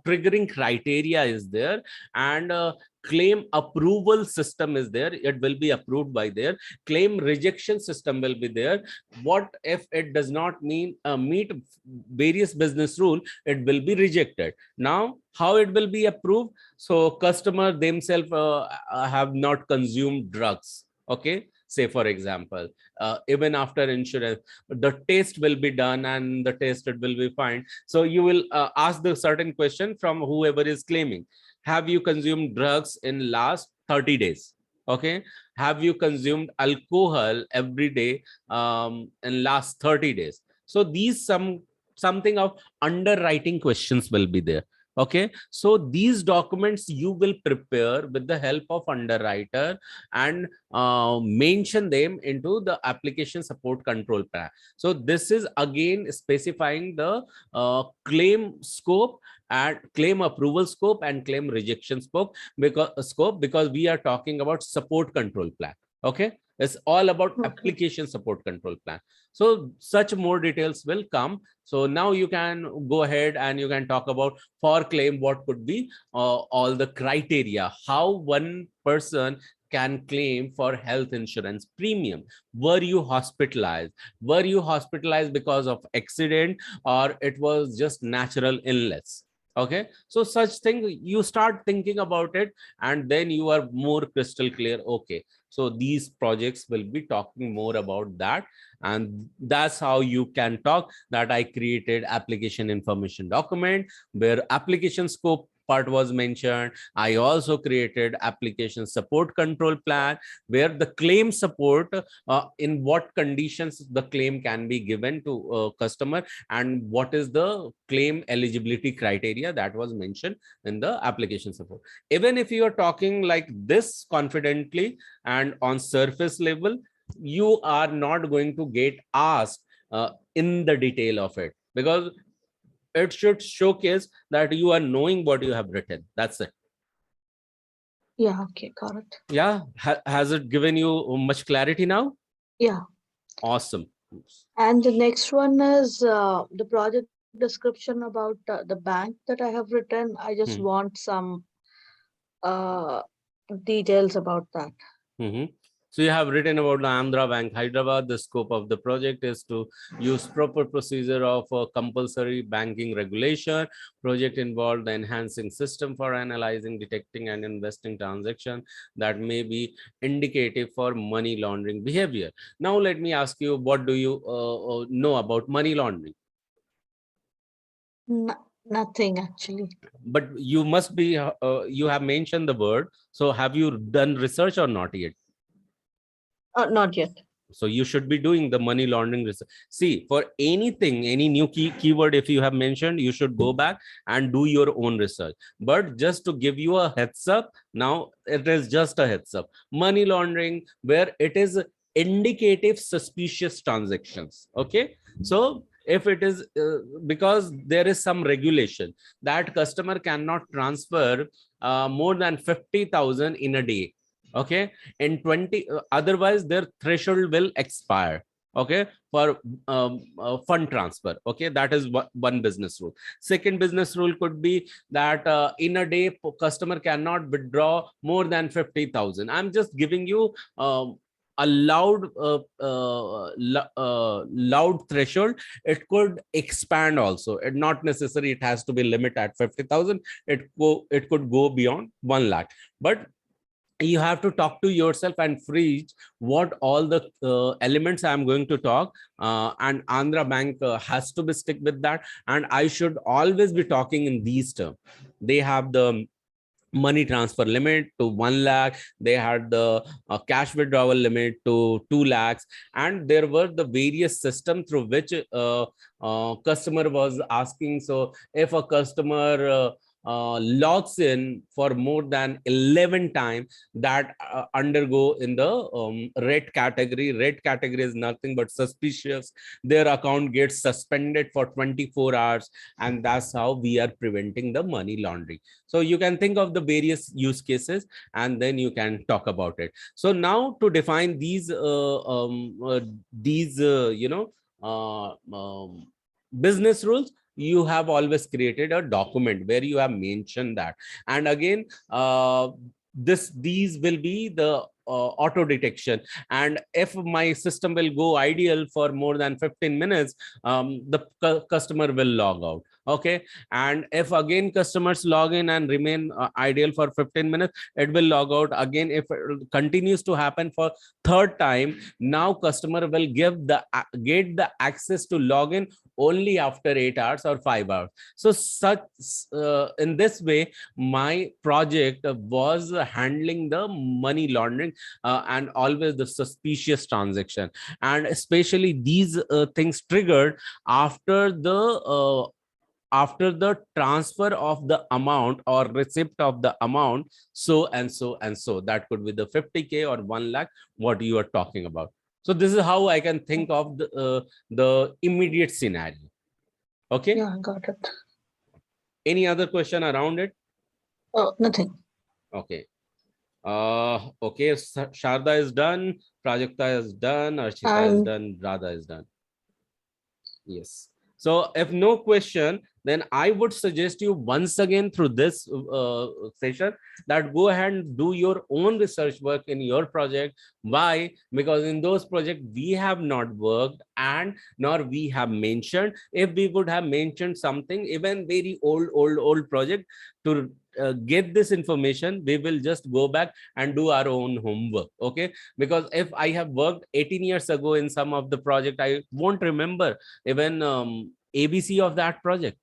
Speaker 1: triggering criteria is there, and claim approval system is there, it will be approved by there. Claim rejection system will be there. What if it does not meet various business rule, it will be rejected. Now how it will be approved? So customer themselves have not consumed drugs, okay, say for example, even after insurance, the test will be done and the test it will be fine. So you will ask the certain question from whoever is claiming: have you consumed drugs in last 30 days? Okay, have you consumed alcohol every day in last 30 days? So these something of underwriting questions will be there. Okay, so these documents you will prepare with the help of underwriter and mention them into the application support control plan. So this is again specifying the claim scope and claim approval scope and claim rejection because we are talking about support control plan. Okay, it's all about
Speaker 5: Okay.
Speaker 1: application support control plan. So such more details will come. So now you can go ahead and you can talk about for claim what could be all the criteria, how one person can claim for health insurance premium. Were you hospitalized? Were you hospitalized because of accident, or it was just natural illness? Okay, so such thing you start thinking about it, and then you are more crystal clear. Okay, so these projects will be talking more about that, and that's how you can talk that I created application information document where application scope part was mentioned. I also created application support control plan where the claim support, in what conditions the claim can be given to customer, and what is the claim eligibility criteria that was mentioned in the application support. Even if you are talking like this confidently and on surface level, you are not going to get asked in the detail of it, because it should showcase that you are knowing what you have written. That's it.
Speaker 5: Yeah. Okay. Got it.
Speaker 1: Yeah, has it given you much clarity now?
Speaker 5: Yeah.
Speaker 1: Awesome.
Speaker 5: And the next one is the project description about the bank that I have written. I just
Speaker 1: Hmm.
Speaker 5: want some uh, details about that.
Speaker 1: Mhm. So you have written about the Andhra Bank, Hyderabad. The scope of the project is to use proper procedure of compulsory banking regulation. Project involved the enhancing system for analyzing, detecting, and investing transaction that may be indicative for money laundering behavior. Now let me ask you, what do you know about money laundering?
Speaker 5: Nothing actually.
Speaker 1: But you must be you have mentioned the word. So have you done research or not yet?
Speaker 5: Not yet.
Speaker 1: So you should be doing the money laundering research. See, for anything, any new keyword if you have mentioned, you should go back and do your own research. But just to give you a heads up, now it is just a heads up. Money laundering, where it is indicative suspicious transactions. Okay, so if it is because there is some regulation that customer cannot transfer more than 50,000 in a day. Okay, in 20, otherwise their threshold will expire. Okay, for fund transfer. Okay, that is one business rule. Second business rule could be that in a day customer cannot withdraw more than 50,000. I'm just giving you a loud threshold. It could expand also. It not necessary it has to be limit at 50,000. It could go beyond 1 lakh. But you have to talk to yourself and freeze what all the elements I'm going to talk, and Andhra Bank has to be stick with that, and I should always be talking in these terms. They have the money transfer limit to 1 lakh. They had the cash withdrawal limit to 2 lakhs, and there were the various system through which customer was asking. So if a customer logs in for more than 11 times, that undergo in the red category. Red category is nothing but suspicious. Their account gets suspended for 24 hours, and that's how we are preventing the money laundering. So you can think of the various use cases, and then you can talk about it. So now to define these business rules, you have always created a document where you have mentioned that. And again, these will be the auto detection. And if my system will go ideal for more than 15 minutes, the customer will log out. Okay. And if again customers log in and remain ideal for 15 minutes, it will log out again. If it continues to happen for third time, now customer will get the access to log in only after 8 hours or 5 hours. So such in this way, my project was handling the money laundering and always the suspicious transaction. And especially these things triggered after the transfer of the amount or receipt of the amount, so and so and so. That could be the 50K or 1 lakh, what you are talking about. So this is how I can think of the immediate scenario. Okay.
Speaker 5: Yeah, got it.
Speaker 1: Any other question around it?
Speaker 5: Oh, nothing.
Speaker 1: Okay. Okay. Sharda is done. Prajakta is done. Archita is
Speaker 5: And
Speaker 1: done. Radha is done. Yes. So if no question, then I would suggest you once again through this session that go ahead and do your own research work in your project. Why? Because in those projects we have not worked, and nor we have mentioned. If we would have mentioned something, even very old project, to get this information, we will just go back and do our own homework. Okay. Because if I have worked 18 years ago in some of the project, I won't remember even ABC of that project.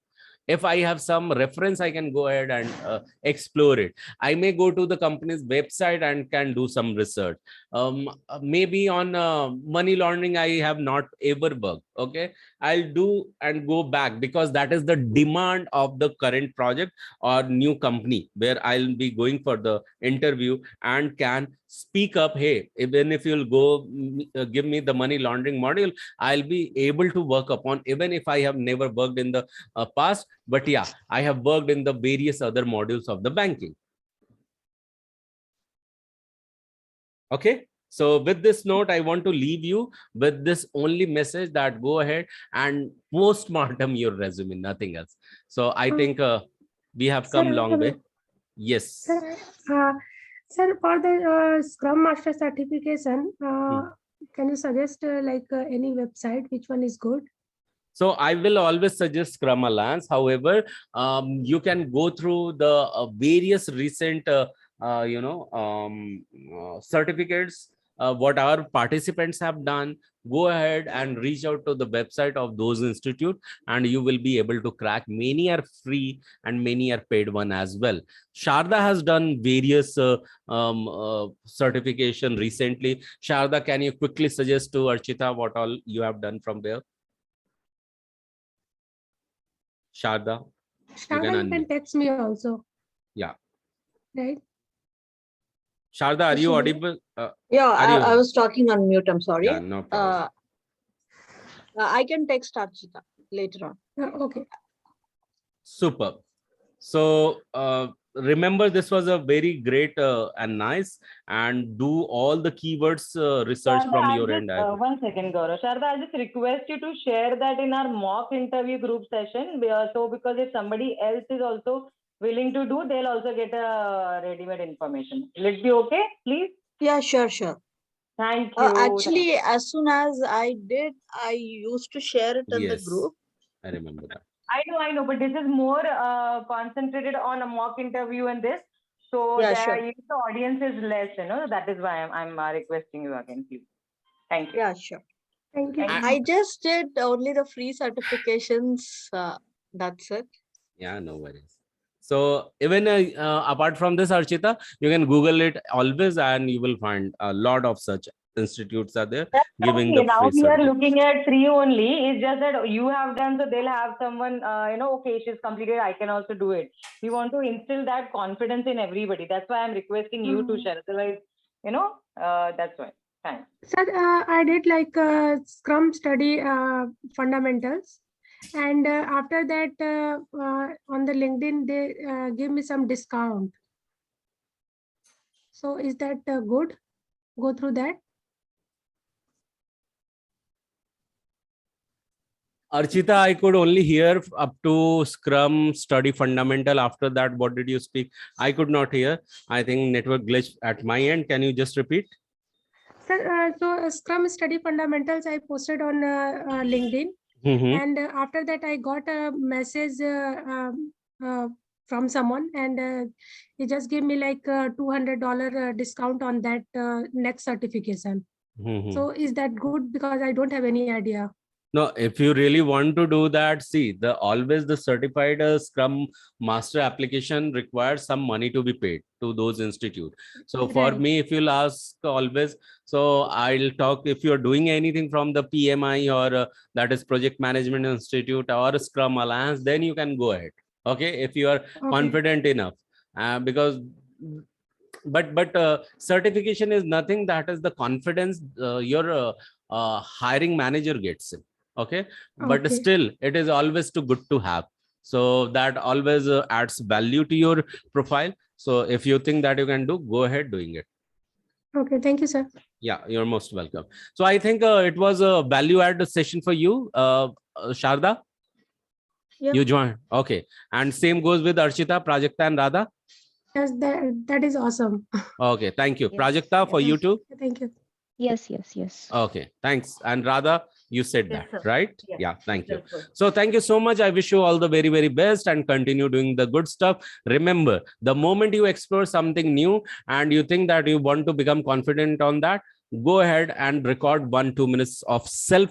Speaker 1: If I have some reference, I can go ahead and explore it. I may go to the company's website and can do some research. Maybe on money laundering, I have not ever worked. Okay. I'll do and go back, because that is the demand of the current project or new company where I'll be going for the interview, and can speak up. Hey, even if you'll go give me the money laundering module, I'll be able to work upon, even if I have never worked in the past. But yeah, I have worked in the various other modules of the banking. Okay. So with this note, I want to leave you with this only message, that go ahead and post-mortem your resume, nothing else. So I think we have come long way. Yes.
Speaker 6: Sir, uh, sir, for the Scrum Master certification, can you suggest any website? Which one is good?
Speaker 1: So I will always suggest Scrum Alliance. However, you can go through the various recent, certificates, what our participants have done. Go ahead and reach out to the website of those institute, and you will be able to crack. Many are free and many are paid one as well. Sharda has done various certification recently. Sharda, can you quickly suggest to Archita what all you have done from there? Sharda, you can
Speaker 6: Sharda, you can
Speaker 1: unmute.
Speaker 6: text me also,
Speaker 1: Yeah.
Speaker 6: right?
Speaker 1: Sharda, are you audible?
Speaker 5: yeah,
Speaker 1: Are
Speaker 5: I
Speaker 1: you?
Speaker 5: was talking on mute. I'm sorry.
Speaker 1: Yeah, no problem.
Speaker 5: I can text Archita later on.
Speaker 6: Okay.
Speaker 1: Super. So remember, this was a very great and nice, and do all the keywords research
Speaker 3: Sharda,
Speaker 1: from
Speaker 3: I'll
Speaker 1: your
Speaker 3: just,
Speaker 1: end. I would.
Speaker 3: 1 second, Gaurav. Sharda, I'll just request you to share that in our mock interview group session. So, because if somebody else is also willing to do, they'll also get a ready-made information. Will it be okay, please?
Speaker 5: Yeah, sure.
Speaker 3: Thank you.
Speaker 5: Actually, as soon as I did, I used to share it in the
Speaker 1: Yes,
Speaker 5: group.
Speaker 1: I remember that.
Speaker 3: I know, but this is more concentrated on a mock interview and this. So
Speaker 5: Yeah,
Speaker 3: there,
Speaker 5: sure.
Speaker 3: the audience is less, that is why I'm requesting you again, please. Thank you.
Speaker 5: Yeah, sure.
Speaker 6: Thank you.
Speaker 3: Thank you.
Speaker 5: I just did only the free certifications. That's it.
Speaker 1: Yeah, no worries. So even apart from this, Archita, you can Google it always, and you will find a lot of such institutes are there
Speaker 3: That's
Speaker 1: giving
Speaker 3: okay.
Speaker 1: the
Speaker 3: Now
Speaker 1: free
Speaker 3: we are
Speaker 1: certificate.
Speaker 3: looking at three only. It's just that you have done, so they'll have someone, okay, she's completed. I can also do it. We want to instill that confidence in everybody. That's why I'm requesting you to share. Otherwise, that's why. Thanks.
Speaker 6: Sir, I did like Scrum study fundamentals, and after that, on the LinkedIn, they give me some discount. So is that good? Go through that.
Speaker 1: Archita, I could only hear up to Scrum study fundamental. After that, what did you speak? I could not hear. I think network glitch at my end. Can you just repeat?
Speaker 6: Sir, Scrum study fundamentals I posted on LinkedIn, and after that I got a message from someone, and he just gave me like $200 discount on that next certification. So is that good? Because I don't have any idea.
Speaker 1: No, if you really want to do that, see, the certified Scrum master application requires some money to be paid to those institute. So for
Speaker 6: Right.
Speaker 1: me, if you'll ask always, so I'll talk, if you're doing anything from the PMI or that is Project Management Institute or Scrum Alliance, then you can go ahead. Okay, if you are confident enough, because but certification is nothing, that is the confidence your hiring manager gets in. Okay, but
Speaker 6: Okay.
Speaker 1: still it is always too good to have, so that always adds value to your profile. So if you think that you can do, go ahead doing it.
Speaker 6: Okay. Thank you, sir.
Speaker 1: Yeah, you're most welcome. So I think it was a value add session for you, Sharda.
Speaker 4: Yeah.
Speaker 1: You joined. Okay, and same goes with Archita, Prajakta, and Radha.
Speaker 6: Yes, that is awesome.
Speaker 1: Okay, thank you.
Speaker 2: Yes,
Speaker 1: Prajakta, for you
Speaker 2: yes,
Speaker 1: too.
Speaker 6: Thank you.
Speaker 2: yes.
Speaker 1: Okay, thanks. And Radha, you said
Speaker 4: Yes,
Speaker 1: that,
Speaker 4: sir.
Speaker 1: right?
Speaker 4: Yes,
Speaker 1: Yeah,
Speaker 4: it's
Speaker 1: thank you.
Speaker 4: helpful.
Speaker 1: So thank you so much. I wish you all the very, very best and continue doing the good stuff. Remember, the moment you explore something new and you think that you want to become confident on that, go ahead and record 1-2 minutes of self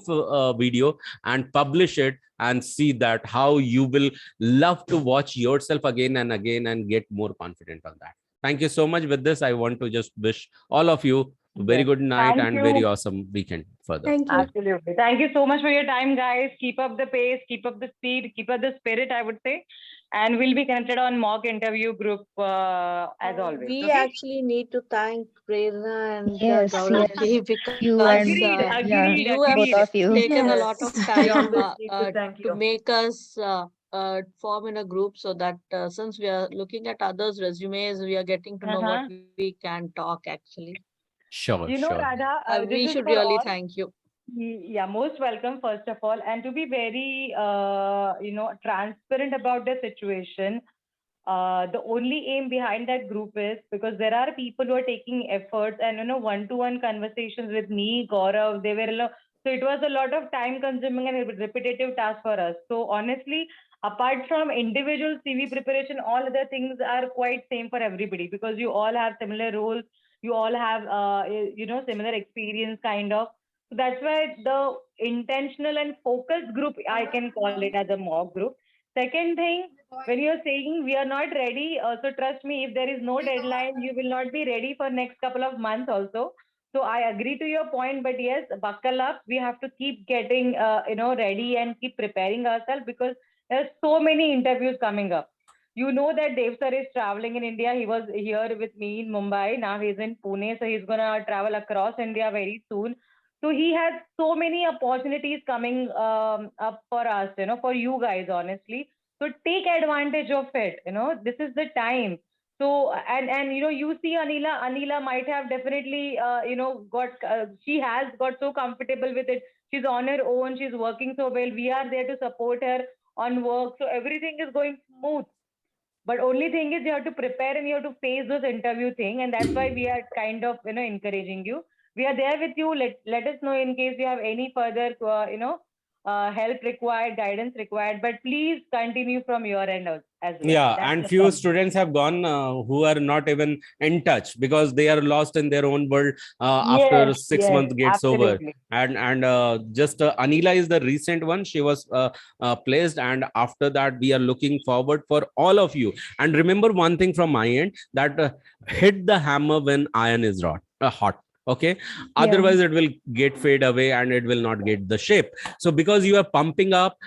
Speaker 1: video and publish it, and see that how you will love to watch yourself again and again and get more confident on that. Thank you so much. With this, I want to just wish all of you very
Speaker 3: Yes.
Speaker 1: good night
Speaker 3: Thank
Speaker 1: and very
Speaker 3: you.
Speaker 1: awesome weekend further.
Speaker 6: Thank you.
Speaker 3: Absolutely. Thank you so much for your time, guys. Keep up the pace, keep up the speed, keep up the spirit, I would say. And we'll be connected on mock interview group as always.
Speaker 5: We
Speaker 3: Okay.
Speaker 5: actually need to thank Prerna and
Speaker 2: Yes,
Speaker 5: Gaurav
Speaker 2: yes.
Speaker 5: ji
Speaker 2: You
Speaker 5: because
Speaker 2: and
Speaker 3: Agreed,
Speaker 2: yeah,
Speaker 3: agreed,
Speaker 5: you have
Speaker 2: both
Speaker 3: agreed.
Speaker 2: of you.
Speaker 5: taken a
Speaker 6: Yes.
Speaker 5: lot of
Speaker 4: We
Speaker 5: time
Speaker 4: always need to thank
Speaker 5: to
Speaker 4: you.
Speaker 5: make us form in a group, so that since we are looking at others' resumes, we are getting to know what
Speaker 3: Uh-huh.
Speaker 5: we can talk actually.
Speaker 1: Sure, sure.
Speaker 3: Radha,
Speaker 5: We
Speaker 3: this is
Speaker 5: should
Speaker 3: for
Speaker 5: really
Speaker 3: all.
Speaker 5: thank you.
Speaker 3: Yeah, most welcome, first of all. And to be very, transparent about the situation, the only aim behind that group is because there are people who are taking efforts and, one-to-one conversations with me, Gaurav, they were, so it was a lot of time consuming and repetitive task for us. So honestly, apart from individual CV preparation, all other things are quite same for everybody because you all have similar roles, you all have, similar experience kind of. So that's why the intentional and focused group, I can call it as a mock group. Second thing, when you're saying we are not ready, so trust me, if there is no deadline, you will not be ready for next couple of months also. So I agree to your point, but yes, buckle up. We have to keep getting, ready and keep preparing ourselves because there's so many interviews coming up. You know that Dev sir is traveling in India. He was here with me in Mumbai. Now he's in Pune, so he's gonna travel across India very soon. So he has so many opportunities coming up for us, for you guys, honestly. So take advantage of it. This is the time. So and you see Anila. Anila might have definitely got she has got so comfortable with it. She's on her own. She's working so well. We are there to support her on work. So everything is going smooth. But only thing is you have to prepare and you have to face this interview thing, and that's why we are kind of encouraging you. We are there with you. Let us know in case you have any further help required, guidance required. But please continue from your end as well.
Speaker 1: Yeah,
Speaker 3: That's
Speaker 1: and
Speaker 3: the
Speaker 1: few
Speaker 3: point.
Speaker 1: students have gone who are not even in touch because they are lost in their own world
Speaker 3: Yes,
Speaker 1: after six
Speaker 3: yes,
Speaker 1: months gets over.
Speaker 3: absolutely.
Speaker 1: And just Anila is the recent one. She was placed, and after that, we are looking forward for all of you. And remember one thing from my end, that hit the hammer when iron is hot. Okay,
Speaker 2: Yeah.
Speaker 1: otherwise it will get fade away and it will not get the shape. So because you are pumping up,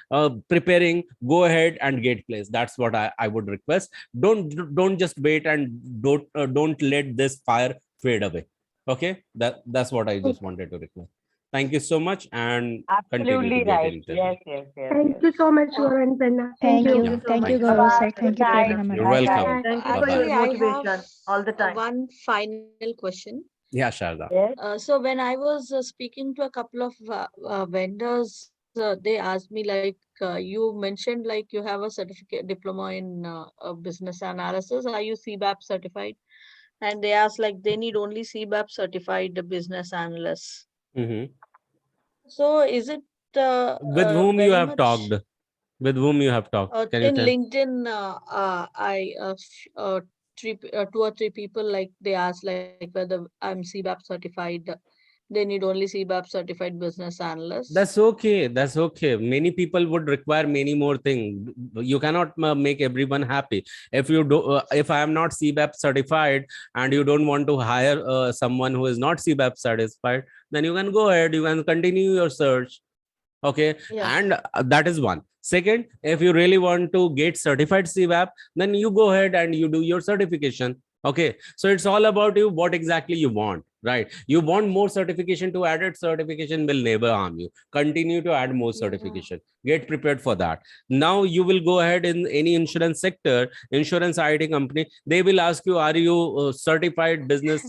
Speaker 1: preparing, go ahead and get placed. That's what I would request. Don't just wait and don't let this fire fade away. Okay, that's what I just wanted to request. Thank you so much and continue to
Speaker 3: Absolutely
Speaker 1: get
Speaker 3: right.
Speaker 1: into
Speaker 3: Yes,
Speaker 1: it.
Speaker 3: yes, yes,
Speaker 6: Thank
Speaker 3: yes.
Speaker 6: you so much,
Speaker 5: Uh,
Speaker 6: Gaurav and Penna. Thank
Speaker 2: Thank
Speaker 6: you.
Speaker 4: Thank
Speaker 2: you.
Speaker 4: you so
Speaker 2: Thank
Speaker 4: much,
Speaker 2: you,
Speaker 3: Bye
Speaker 2: Gaurav
Speaker 4: Penna.
Speaker 3: bye.
Speaker 2: sir.
Speaker 3: Good
Speaker 2: Thank you,
Speaker 4: Thank you,
Speaker 3: night.
Speaker 4: Penna.
Speaker 2: Pratima
Speaker 1: You're
Speaker 2: ma'am.
Speaker 3: Bye
Speaker 1: welcome.
Speaker 3: guys.
Speaker 4: Thank you
Speaker 1: Bye
Speaker 4: for
Speaker 1: bye.
Speaker 4: your
Speaker 5: actually, I have
Speaker 4: motivation all the time.
Speaker 5: one final question.
Speaker 1: Yeah, Sharda.
Speaker 3: Yes.
Speaker 5: So when I was speaking to a couple of vendors, they asked me like, you mentioned like you have a certificate diploma in business analysis. Are you CBAP certified? And they asked like they need only CBAP certified business analysts.
Speaker 1: Hmm.
Speaker 5: So is it
Speaker 1: With whom you
Speaker 5: very
Speaker 1: have talked?
Speaker 5: much
Speaker 1: With whom you have talked? Can you
Speaker 5: in
Speaker 1: tell?
Speaker 5: LinkedIn? I two or three people like they asked like whether I'm CBAP certified. They need only CBAP certified business analysts.
Speaker 1: That's okay. That's okay. Many people would require many more things. You cannot make everyone happy. If you do, if I am not CBAP certified and you don't want to hire someone who is not CBAP certified, then you can go ahead. You can continue your search. Okay,
Speaker 5: Yeah.
Speaker 1: and that is one. Second, if you really want to get certified CBAP, then you go ahead and you do your certification. Okay, so it's all about you what exactly you want, right? You want more certification, to add it, certification will never harm you. Continue to add more
Speaker 5: Yeah.
Speaker 1: certification, get prepared for that. Now you will go ahead in any insurance sector, insurance IT company, they will ask you, are you certified business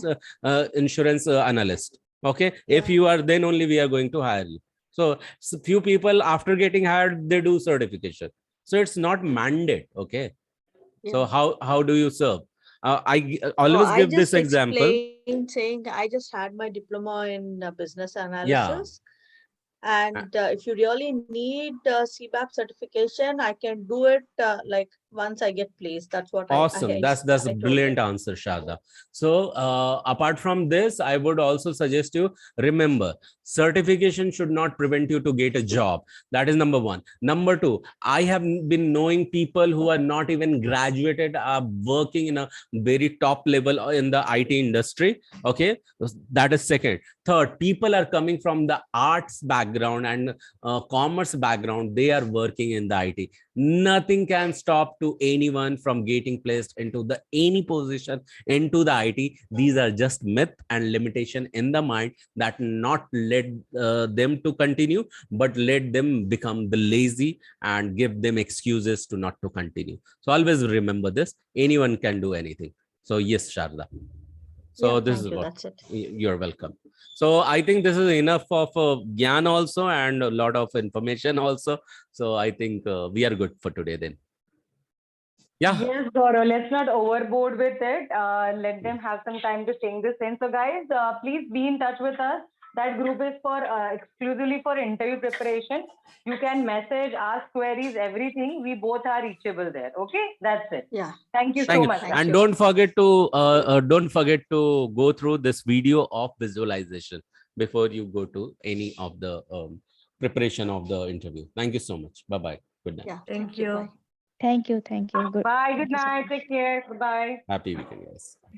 Speaker 1: insurance analyst? Okay, if
Speaker 5: Yeah.
Speaker 1: you are, then only we are going to hire you. So few people after getting hired, they do certification. So it's not mandate. Okay, so
Speaker 5: Yeah.
Speaker 1: how do you serve? I
Speaker 5: No,
Speaker 1: always
Speaker 5: I
Speaker 1: give this
Speaker 5: just
Speaker 1: example.
Speaker 5: explained saying I just had my diploma in business
Speaker 1: Yeah.
Speaker 5: analysis. And if you really need CBAP certification, I can do it like once I get placed. That's what
Speaker 1: Awesome. That's a
Speaker 5: I told
Speaker 1: brilliant
Speaker 5: them.
Speaker 1: answer, Shada. So apart from this, I would also suggest you remember certification should not prevent you to get a job. That is number one. Number two, I have been knowing people who are not even graduated, are working in a very top level in the IT industry. Okay, that is second. Third, people are coming from the arts background and commerce background. They are working in the IT. Nothing can stop to anyone from getting placed into the any position into the IT. These are just myth and limitation in the mind that not let them to continue, but let them become the lazy and give them excuses to not to continue. So always remember this, anyone can do anything. So yes, Sharda. So
Speaker 5: Yeah,
Speaker 1: this
Speaker 5: thank
Speaker 1: is
Speaker 5: you.
Speaker 1: what,
Speaker 5: That's it.
Speaker 1: you're welcome. So I think this is enough of gyan also and a lot of information also. So I think we are good for today then. Yeah.
Speaker 3: Yes, Gaurav, let's not overboard with it. Let them have some time to sink this in. So, guys, please be in touch with us. That group is for exclusively for interview preparation. You can message, ask queries, everything. We both are reachable there. Okay, that's it.
Speaker 5: Yeah,
Speaker 3: Thank you
Speaker 5: sure.
Speaker 3: so
Speaker 1: Thank you.
Speaker 3: much,
Speaker 5: Thank
Speaker 3: guys.
Speaker 1: And
Speaker 5: you.
Speaker 1: don't forget to go through this video of visualization before you go to any of the preparation of the interview. Thank you so much. Bye bye. Good night.
Speaker 5: Yeah,
Speaker 4: Thank
Speaker 5: thank you.
Speaker 4: you.
Speaker 5: Bye.
Speaker 2: Thank you. Thank you. Good.
Speaker 3: Bye. Good
Speaker 2: Thank you so
Speaker 3: night.
Speaker 2: much.
Speaker 3: Take care. Bye.
Speaker 1: Happy weekend, guys.